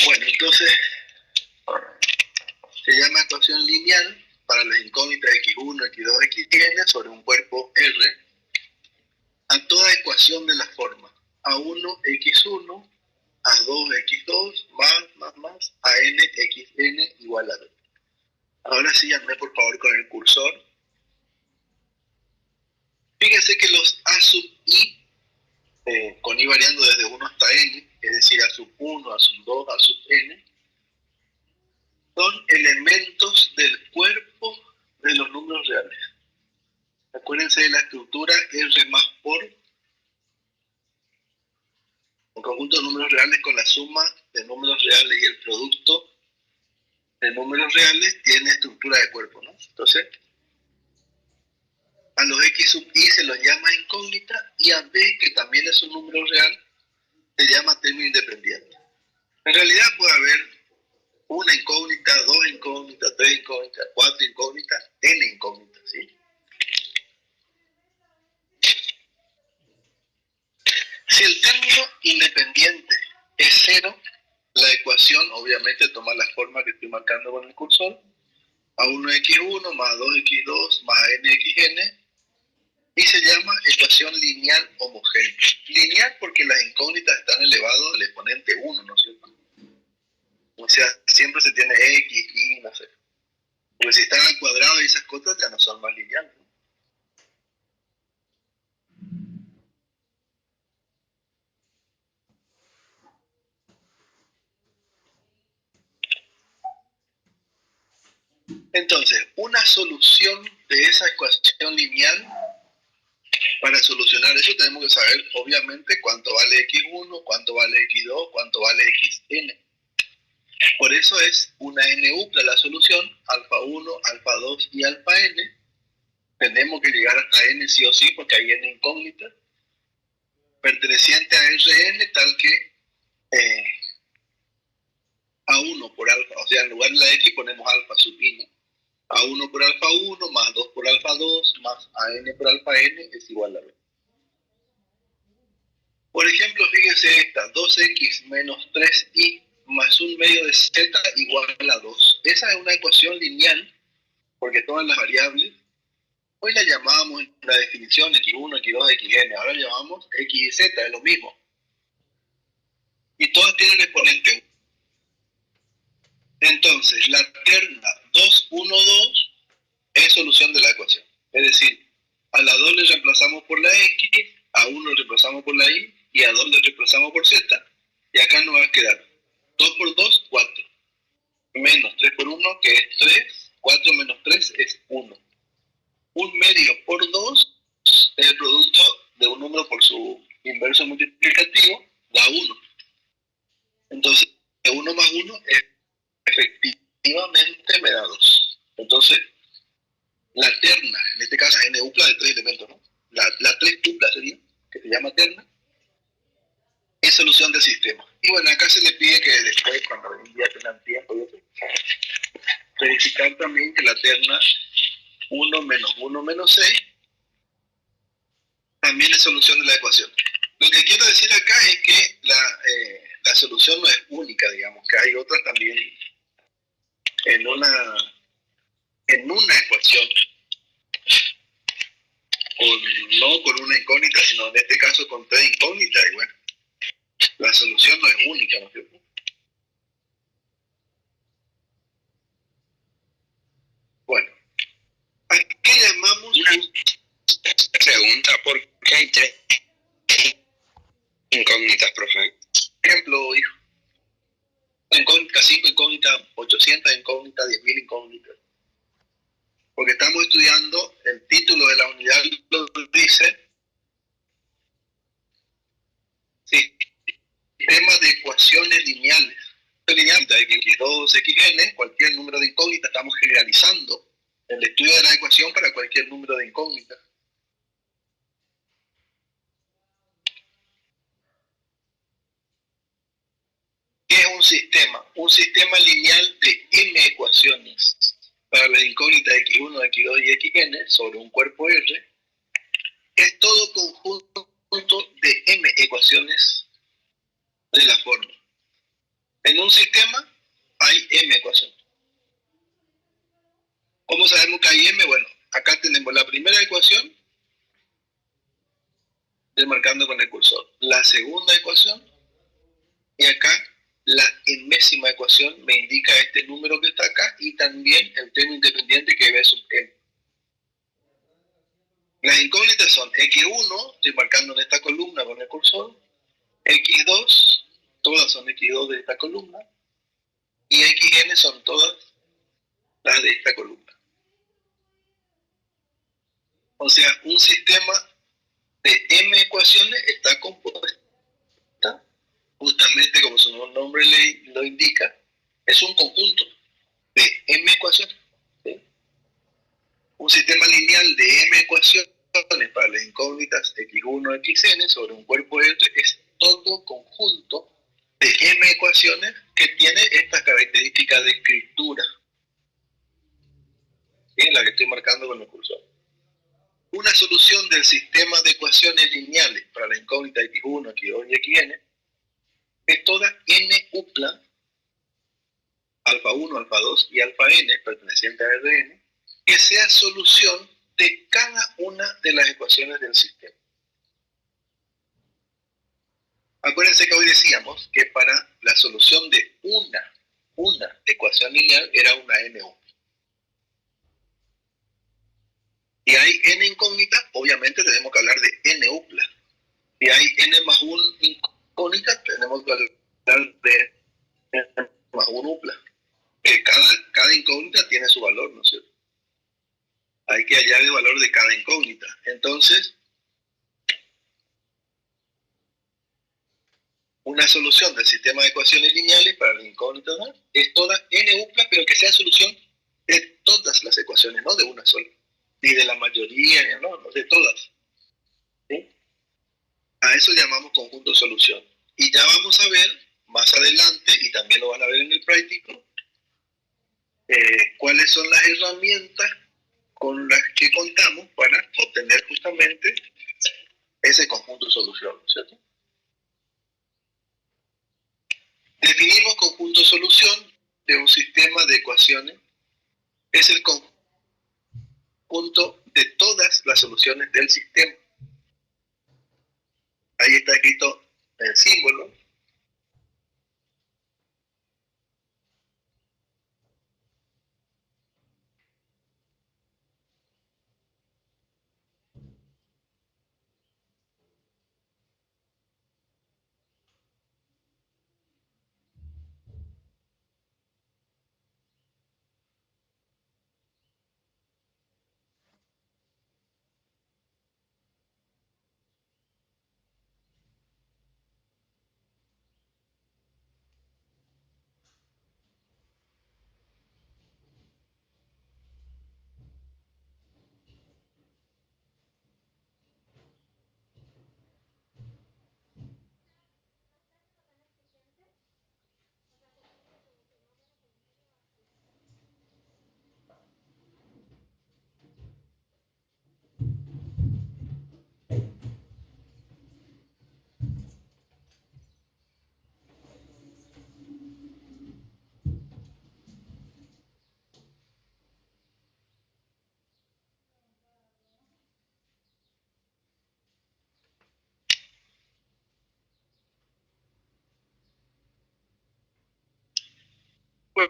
Bueno, entonces se llama ecuación lineal para las incógnitas x1, x2, xn sobre un cuerpo R a toda ecuación de la forma a1, x1, a2, x2, más, a n, xn igual a 2. Ahora sí, andé por favor con el cursor. Fíjense que los a sub i, con i variando desde 1 hasta n, es decir, a sub 1, a sub 2, a sub n, son elementos del cuerpo de los números reales. Acuérdense de la estructura R más por un conjunto de números reales con la suma de números reales y el producto de números reales tiene estructura de cuerpo, ¿no? Entonces, a los x sub i se los llama incógnita y a b, que también es un número real, se llama término independiente. En realidad puede haber una incógnita, dos incógnitas, tres incógnitas, cuatro incógnitas, n incógnitas, ¿sí? Si el término independiente es cero, la ecuación obviamente toma la forma que estoy marcando con el cursor, a1x1 más 2x2 más nxn, y se llama ecuación lineal homogénea. Lineal porque las incógnitas están elevadas al exponente 1, ¿no es cierto? O sea, siempre se tiene x, y, no sé. Porque si están al cuadrado y esas cosas ya no son más lineales. Entonces, una solución de esa ecuación lineal, para solucionar eso tenemos que saber, obviamente, cuánto vale x1, cuánto vale x2, cuánto vale xn. Por eso es una n-upla la solución, alfa 1, alfa 2 y alfa n. Tenemos que llegar hasta n sí o sí, porque hay n incógnita, perteneciente a Rn, tal que A1 por alfa, o sea, en lugar de la x ponemos alfa sub i, ¿no? A1 por alfa 1 más 2 por alfa 2 más AN por alfa n es igual a B. Por ejemplo, fíjense esta, 2x menos 3y más un medio de z igual a 2. Esa es una ecuación lineal, porque todas las variables, hoy la llamábamos en la definición x1, x2, xn, ahora la llamamos x y z, es lo mismo. Y todas tienen exponente 1. Entonces, la terna 2, 1, 2 es solución de la ecuación. Es decir, a la 2 le reemplazamos por la x, a 1 le reemplazamos por la y, y a 2 le reemplazamos por z. Y acá nos va a quedar 2 por 2, 4. Menos 3 por 1, que es 3. 4 menos 3 es 1. Un medio por 2 es el producto de un número por su inverso multiplicativo, da 1. Entonces, 1 más 1 efectivamente me da 2. Entonces, la terna, en este caso, n upla de 3 elementos, ¿no? La 3 tupla sería, que se llama terna, es solución del sistema. Y bueno, acá se le pide que después, cuando un día tengan tiempo, verificar también que la terna 1 menos 6 también es solución de la ecuación. Lo que quiero decir acá es que la solución no es única, digamos, que hay otras también en una ecuación, no con una incógnita, sino en este caso con 3 incógnitas, y bueno, la solución no es única, ¿no es cierto? Bueno, ¿a qué llamamos una pregunta? ¿Por qué hay 3 incógnitas, profe? ejemplo, hijo? Incógnita 5 incógnitas, 800 incógnitas, 10.000 incógnitas. Porque estamos estudiando, el título de la unidad lo dice, sistema de ecuaciones lineales. Lineal de x2, xn, cualquier número de incógnitas, estamos generalizando el estudio de la ecuación para cualquier número de incógnitas. ¿Qué es un sistema? Un sistema lineal de m ecuaciones para las incógnitas x1, x2 y xn sobre un cuerpo R. Es todo conjunto de m ecuaciones de la forma. En un sistema hay m ecuaciones. ¿Cómo sabemos que hay m? Bueno, acá tenemos la primera ecuación, demarcando con el cursor. La segunda ecuación, y acá la enésima ecuación me indica este número que está acá, y también el término independiente que ve sub m. Las incógnitas son x1, estoy marcando en esta columna con el cursor, x2, todas son x2 de esta columna, y xn son todas las de esta columna. O sea, un sistema de m ecuaciones está compuesta, justamente como su nombre lo indica, es un conjunto de m ecuaciones. ¿Sí? Un sistema lineal de m ecuaciones para las incógnitas x1, xn sobre un cuerpo R es todo conjunto de m ecuaciones que tiene estas características de escritura. ¿Sí? La que estoy marcando con el cursor. Una solución del sistema de ecuaciones lineales para la incógnita x1, x2 y xn es toda n upla, alfa 1, alfa 2 y alfa n, perteneciente a Rn, que sea solución de cada una de las ecuaciones del sistema. Acuérdense que hoy decíamos que para la solución de una ecuación lineal era una n upla. hay n más 1 incógnitas, tenemos que hablar de n más 1 upla. Que cada incógnita tiene su valor, ¿no es cierto? Hay que hallar el valor de cada incógnita. Entonces, una solución del sistema de ecuaciones lineales para la incógnita es toda n upla, pero que sea solución de todas las ecuaciones, no de una sola, ni de la mayoría, no, de todas. ¿Sí? A eso llamamos conjunto solución. Y ya vamos a ver más adelante, y también lo van a ver en el práctico, cuáles son las herramientas con las que contamos para obtener justamente ese conjunto solución, ¿cierto? Definimos conjunto solución de un sistema de ecuaciones. Es el conjunto de todas las soluciones del sistema. Ahí está escrito el símbolo.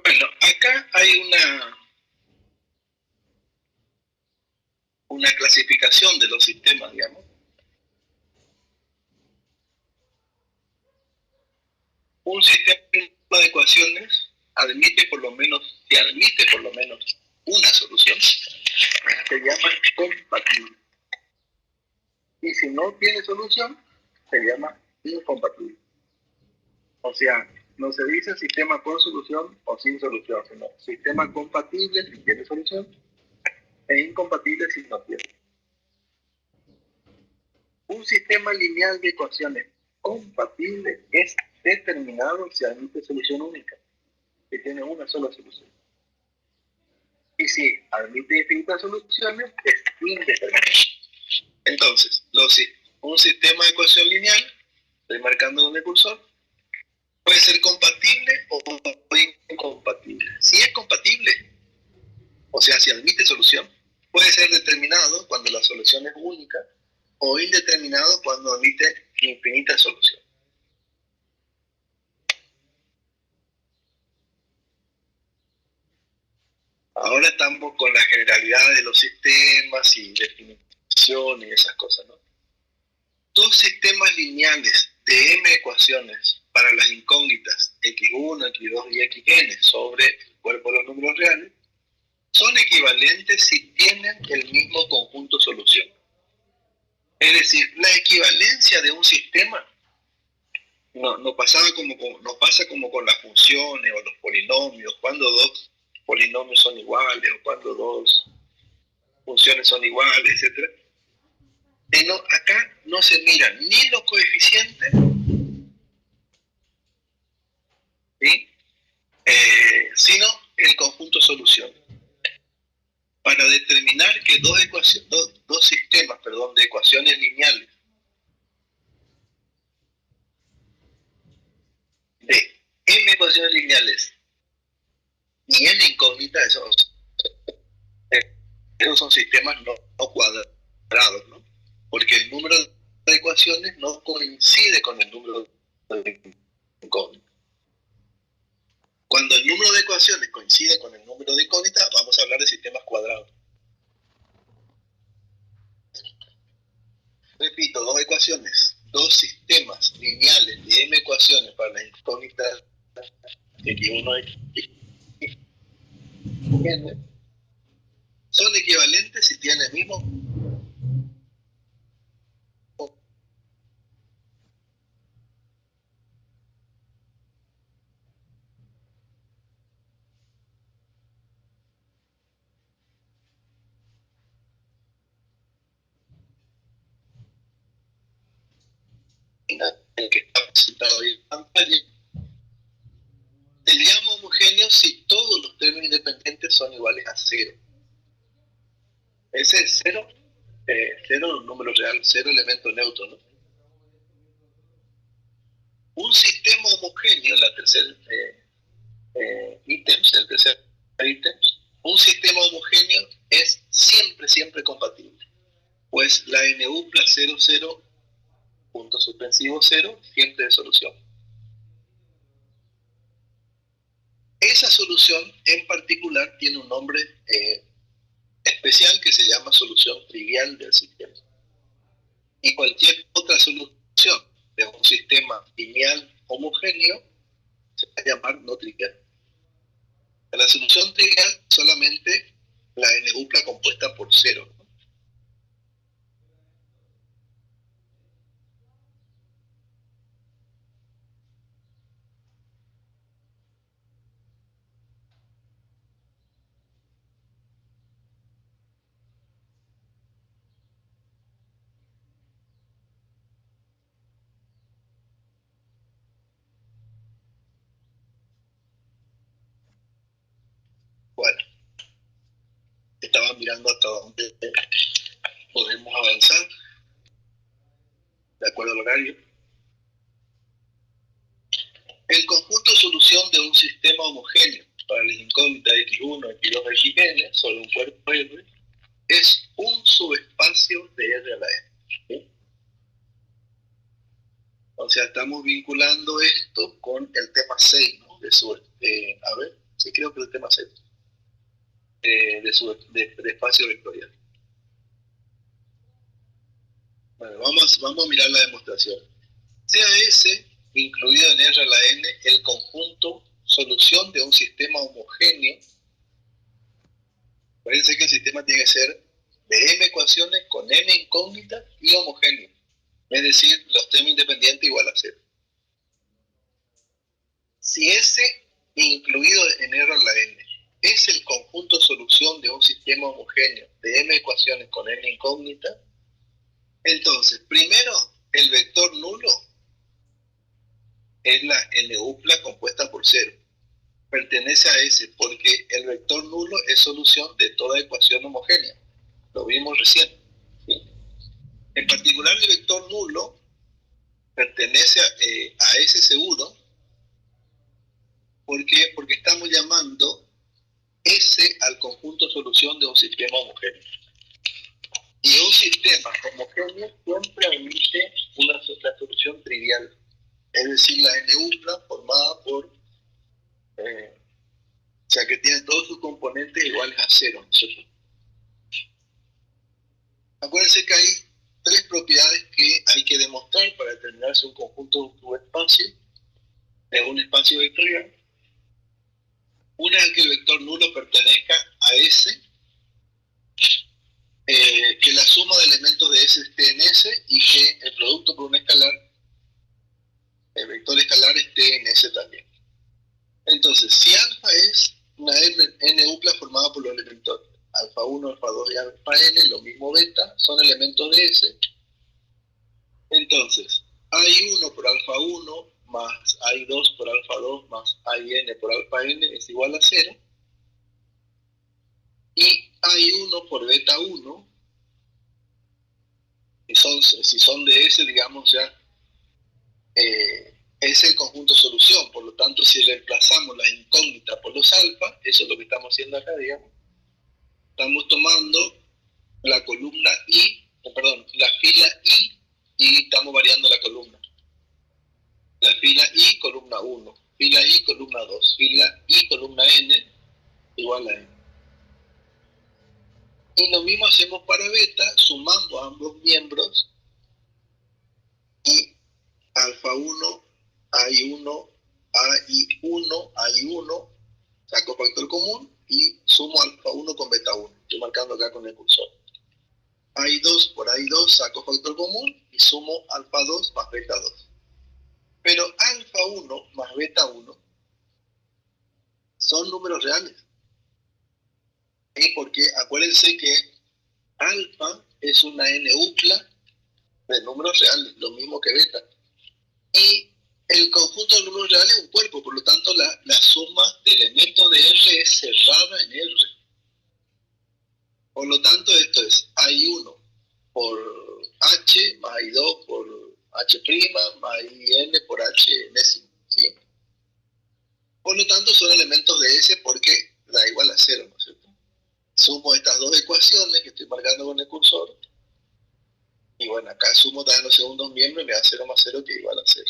Bueno, acá hay una clasificación de los sistemas, digamos. Un sistema de ecuaciones si admite por lo menos una solución, se llama compatible. Y si no tiene solución, se llama incompatible. O sea, no se dice sistema con solución o sin solución, sino sistema compatible si tiene solución e incompatible si no tiene. Un sistema lineal de ecuaciones compatible es determinado si admite solución única, que tiene una sola solución. Y si admite infinitas soluciones, es indeterminado. Entonces, un sistema de ecuación lineal, estoy marcando donde el cursor, puede ser compatible o incompatible. Si es compatible, o sea, si admite solución, puede ser determinado cuando la solución es única o indeterminado cuando admite infinitas soluciones. Ahora estamos con la generalidad de los sistemas y definición y esas cosas, ¿no? Dos sistemas lineales de m ecuaciones para las incógnitas x1, x2 y xn sobre el cuerpo de los números reales son equivalentes si tienen el mismo conjunto solución. Es decir, la equivalencia de un sistema no pasa como con las funciones o los polinomios, cuando dos polinomios son iguales o cuando dos funciones son iguales, etc. Acá no se miran ni los coeficientes, ¿sí? Sino el conjunto solución. Para determinar que dos sistemas de ecuaciones lineales de m ecuaciones lineales y n incógnitas, esos son sistemas no cuadrados, ¿no? Porque el número de ecuaciones no coincide con el número de incógnitas. Cuando el número de ecuaciones coincide con el número de incógnitas, vamos a hablar de sistemas cuadrados. Repito, dos ecuaciones dos sistemas lineales de m ecuaciones para las incógnitas x1 y n son equivalentes si tienen el mismo el que está presentado ahí en pantalla. Se llama homogéneo si todos los términos independientes son iguales a cero. Ese es cero, cero número real, cero elemento neutro, ¿no? Un sistema homogéneo, la tercera el tercer ítem, un sistema homogéneo es siempre compatible, pues la NU plus 0, 0, punto suspensivo 0, siempre de solución. Esa solución en particular tiene un nombre especial que se llama solución trivial del sistema. Y cualquier otra solución de un sistema lineal homogéneo se va a llamar no trivial. La solución trivial solamente la NUPLA compuesta por 0. Bueno, estaba mirando hasta dónde podemos avanzar de acuerdo al horario. El conjunto de solución de un sistema homogéneo para la incógnita x1, x2, xn sobre un cuerpo R es un subespacio de R a la n. ¿Sí? O sea, estamos vinculando esto con el tema 6, ¿no? A ver, sí creo que el tema 6 de espacio vectorial. Bueno, vamos a mirar la demostración. Sea S incluido en R a la n el conjunto solución de un sistema homogéneo. Acuérdense que el sistema tiene que ser de m ecuaciones con n incógnitas y homogéneo. Es decir, los términos independientes igual a 0. Si S incluido en R a la n es el conjunto solución de un sistema homogéneo de m ecuaciones con n incógnitas, entonces, primero, el vector nulo es la NUPLA compuesta por 0. Pertenece a S porque el vector nulo es solución de toda ecuación homogénea. Lo vimos recién. ¿Sí? En particular, el vector nulo pertenece a S seguro. ¿Por qué? Porque estamos llamando S al conjunto solución de un sistema homogéneo. Y un sistema homogéneo siempre admite la solución trivial. Es decir, la NUPLA formada por, o sea, que tiene todos sus componentes iguales a 0. Acuérdense que hay tres propiedades que hay que demostrar para determinar si un conjunto subespacio es un espacio vectorial. Una es que el vector nulo pertenezca a S, que la suma de elementos de S esté en S y que el producto por un escalar, el vector escalar, esté en S también. Entonces, si alfa es una NUPLA formada por los elementos alfa 1, alfa 2 y alfa n, lo mismo beta, son elementos de S. Entonces, AI1 por alfa 1 más AI2 por alfa 2 más AIN por alfa n es igual a 0. Y AI1 por beta 1, si son de S, digamos, ya es el conjunto solución. Por lo tanto, si reemplazamos la incógnita por los alfa, eso es lo que estamos haciendo acá, digamos. Estamos tomando la columna la fila I, y estamos variando la columna. La fila I, columna 1, fila I, columna 2, fila I, columna N, igual a N. Y lo mismo hacemos para beta, sumando ambos miembros y alfa 1, AI1, AI1, AI1, saco factor común y sumo alfa 1 con beta 1. Estoy marcando acá con el cursor. AI2 por AI2 saco factor común y sumo alfa 2 más beta 2. Pero alfa 1 más beta 1 son números reales. ¿Sí? Porque acuérdense que alfa es una n UCLA de números reales, lo mismo que beta. Y el conjunto de números reales es un cuerpo, por lo tanto la suma de elementos de R es cerrada en R. Por lo tanto, esto es AI1 por H más AI2 por H' más IN por H enésimo. ¿Sí? Por lo tanto, son elementos de S porque da igual a 0, ¿no es cierto? Sumo estas dos ecuaciones que estoy marcando con el cursor. Y bueno, acá sumo también los segundos miembros y me da 0 más 0 que es igual a 0.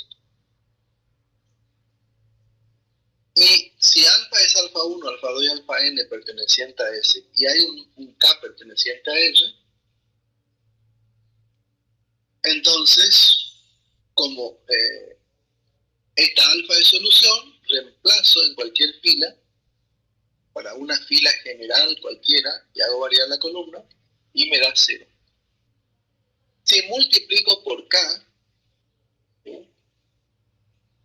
Y si alfa es alfa 1, alfa 2 y alfa n perteneciente a S, y hay un K perteneciente a R, entonces, como esta alfa de solución, reemplazo en cualquier fila, para una fila general cualquiera, y hago variar la columna, y me da 0. Si multiplico por K, ¿sí?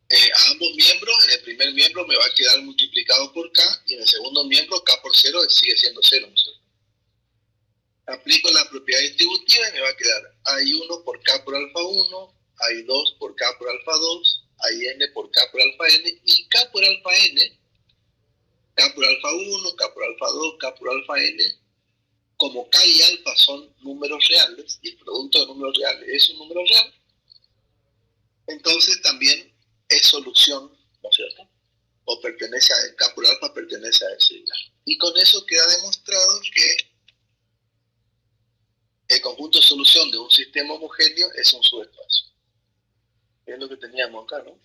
A ambos miembros, en el primer miembro me va a quedar multiplicado por K, y en el segundo miembro K por 0 sigue siendo 0, ¿no es cierto? Aplico la propiedad distributiva y me va a quedar AI1 por K por alfa 1, AI2 por K por alfa 2, AIN por K por alfa n, y K por alfa n, K por alfa 1, K por alfa 2, K por alfa n, como K y alfa son números reales, y el producto de números reales es un número real, entonces también es solución, ¿no es cierto? O pertenece a K por alfa pertenece a ese. Y con eso queda demostrado que el conjunto de solución de un sistema homogéneo es un subespacio. Es lo que teníamos acá, ¿no?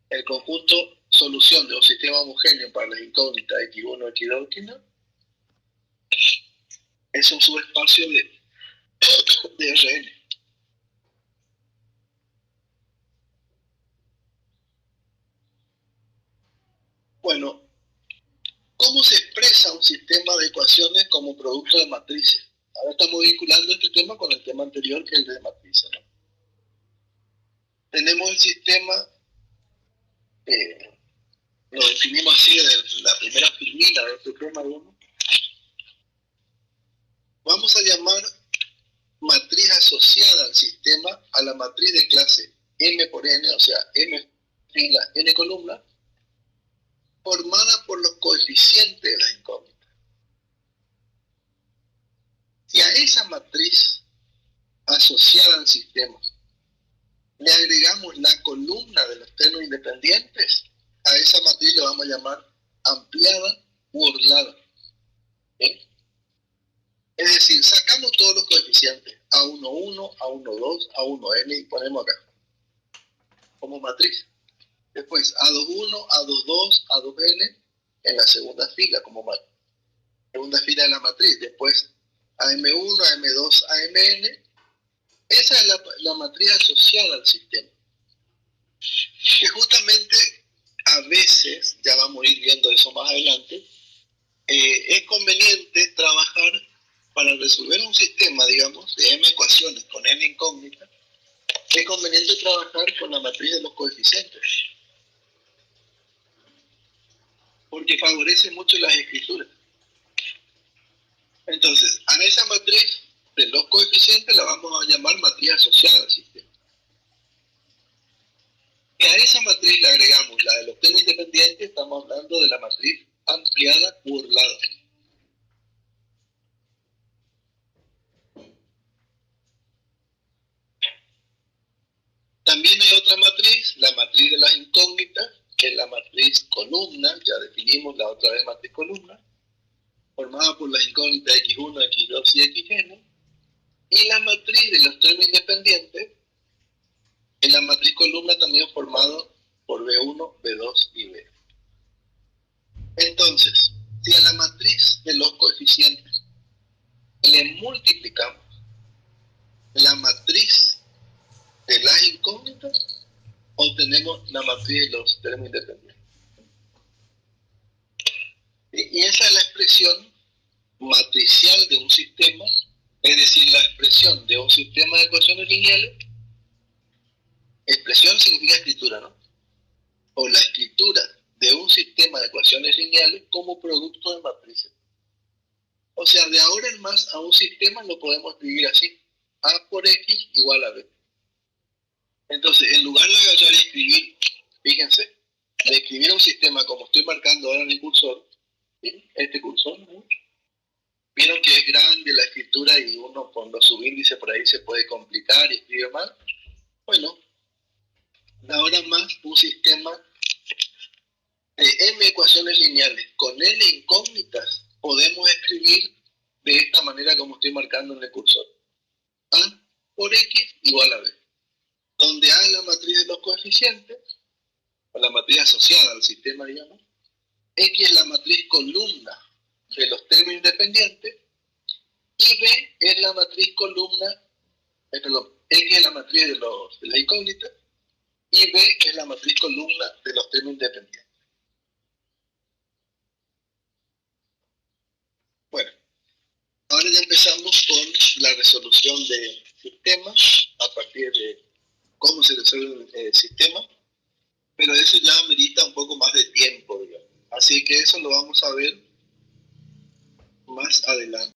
El conjunto solución de un sistema homogéneo para las incógnitas X1, X2, X0 es un subespacio de Rn. Bueno, ¿cómo se expresa un sistema de ecuaciones como producto de matrices? Ahora estamos vinculando este tema con el tema anterior, que es el de matrices, ¿no? Tenemos el sistema, lo definimos así desde la primera filmina de este tema 1. Vamos a llamar matriz asociada al sistema a la matriz de clase M por N, o sea, M fila, N columna, formada por los coeficientes de las incógnitas. Si a esa matriz asociada al sistema le agregamos la columna de los ternos independientes, a esa matriz le vamos a llamar ampliada u orlada. ¿Sí? Es decir, sacamos todos los coeficientes, A11, A12, A1n y ponemos acá como matriz. Después A21, A22, A2n en la segunda fila como matriz. Segunda fila de la matriz. Después AM1, AM2, AMN. Esa es la matriz asociada al sistema. Que justamente a veces, ya vamos a ir viendo eso más adelante, es conveniente trabajar para resolver un sistema, digamos, de M ecuaciones con N incógnitas. Es conveniente trabajar con la matriz de los coeficientes, porque favorece mucho las escrituras. Entonces, a esa matriz de los coeficientes la vamos a llamar matriz asociada al sistema. Y a esa matriz le agregamos la de los ternos independientes, estamos hablando de la matriz ampliada u orlada. También hay otra matriz, la matriz de las incógnitas, que es la matriz columna, ya definimos la otra vez matriz columna, formada por las incógnitas X1, X2 y Xn, y la matriz de los ternos independientes, es la matriz columna también formada por B1, B2 y B. Entonces, si a la matriz de los coeficientes le multiplicamos la matriz de las incógnitas, obtenemos la matriz de los términos independientes. Y esa es la expresión matricial de un sistema, es decir, la expresión de un sistema de ecuaciones lineales. Expresión significa escritura, ¿no? O la escritura de un sistema de ecuaciones lineales como producto de matrices. O sea, de ahora en más a un sistema lo podemos escribir así: A por X igual a B. Entonces, en lugar de agarrar y escribir, fíjense, de escribir un sistema como estoy marcando ahora en el cursor, ¿sí? Este cursor, ¿no? Vieron que es grande la escritura y uno con los subíndices por ahí se puede complicar y escribe mal. Bueno, de ahora en más un sistema de m ecuaciones lineales con n incógnitas podemos escribir de esta manera como estoy marcando en el cursor: A por X igual a B, donde A es la matriz de los coeficientes, o la matriz asociada al sistema, digamos. X es la matriz columna de los términos independientes, y B es la matriz columna, X es la matriz de la incógnita, y B es la matriz columna de los términos independientes. Bueno, ahora ya empezamos con la resolución de sistemas a partir de cómo se resuelve el sistema, pero eso ya amerita un poco más de tiempo, digamos. Así que eso lo vamos a ver más adelante.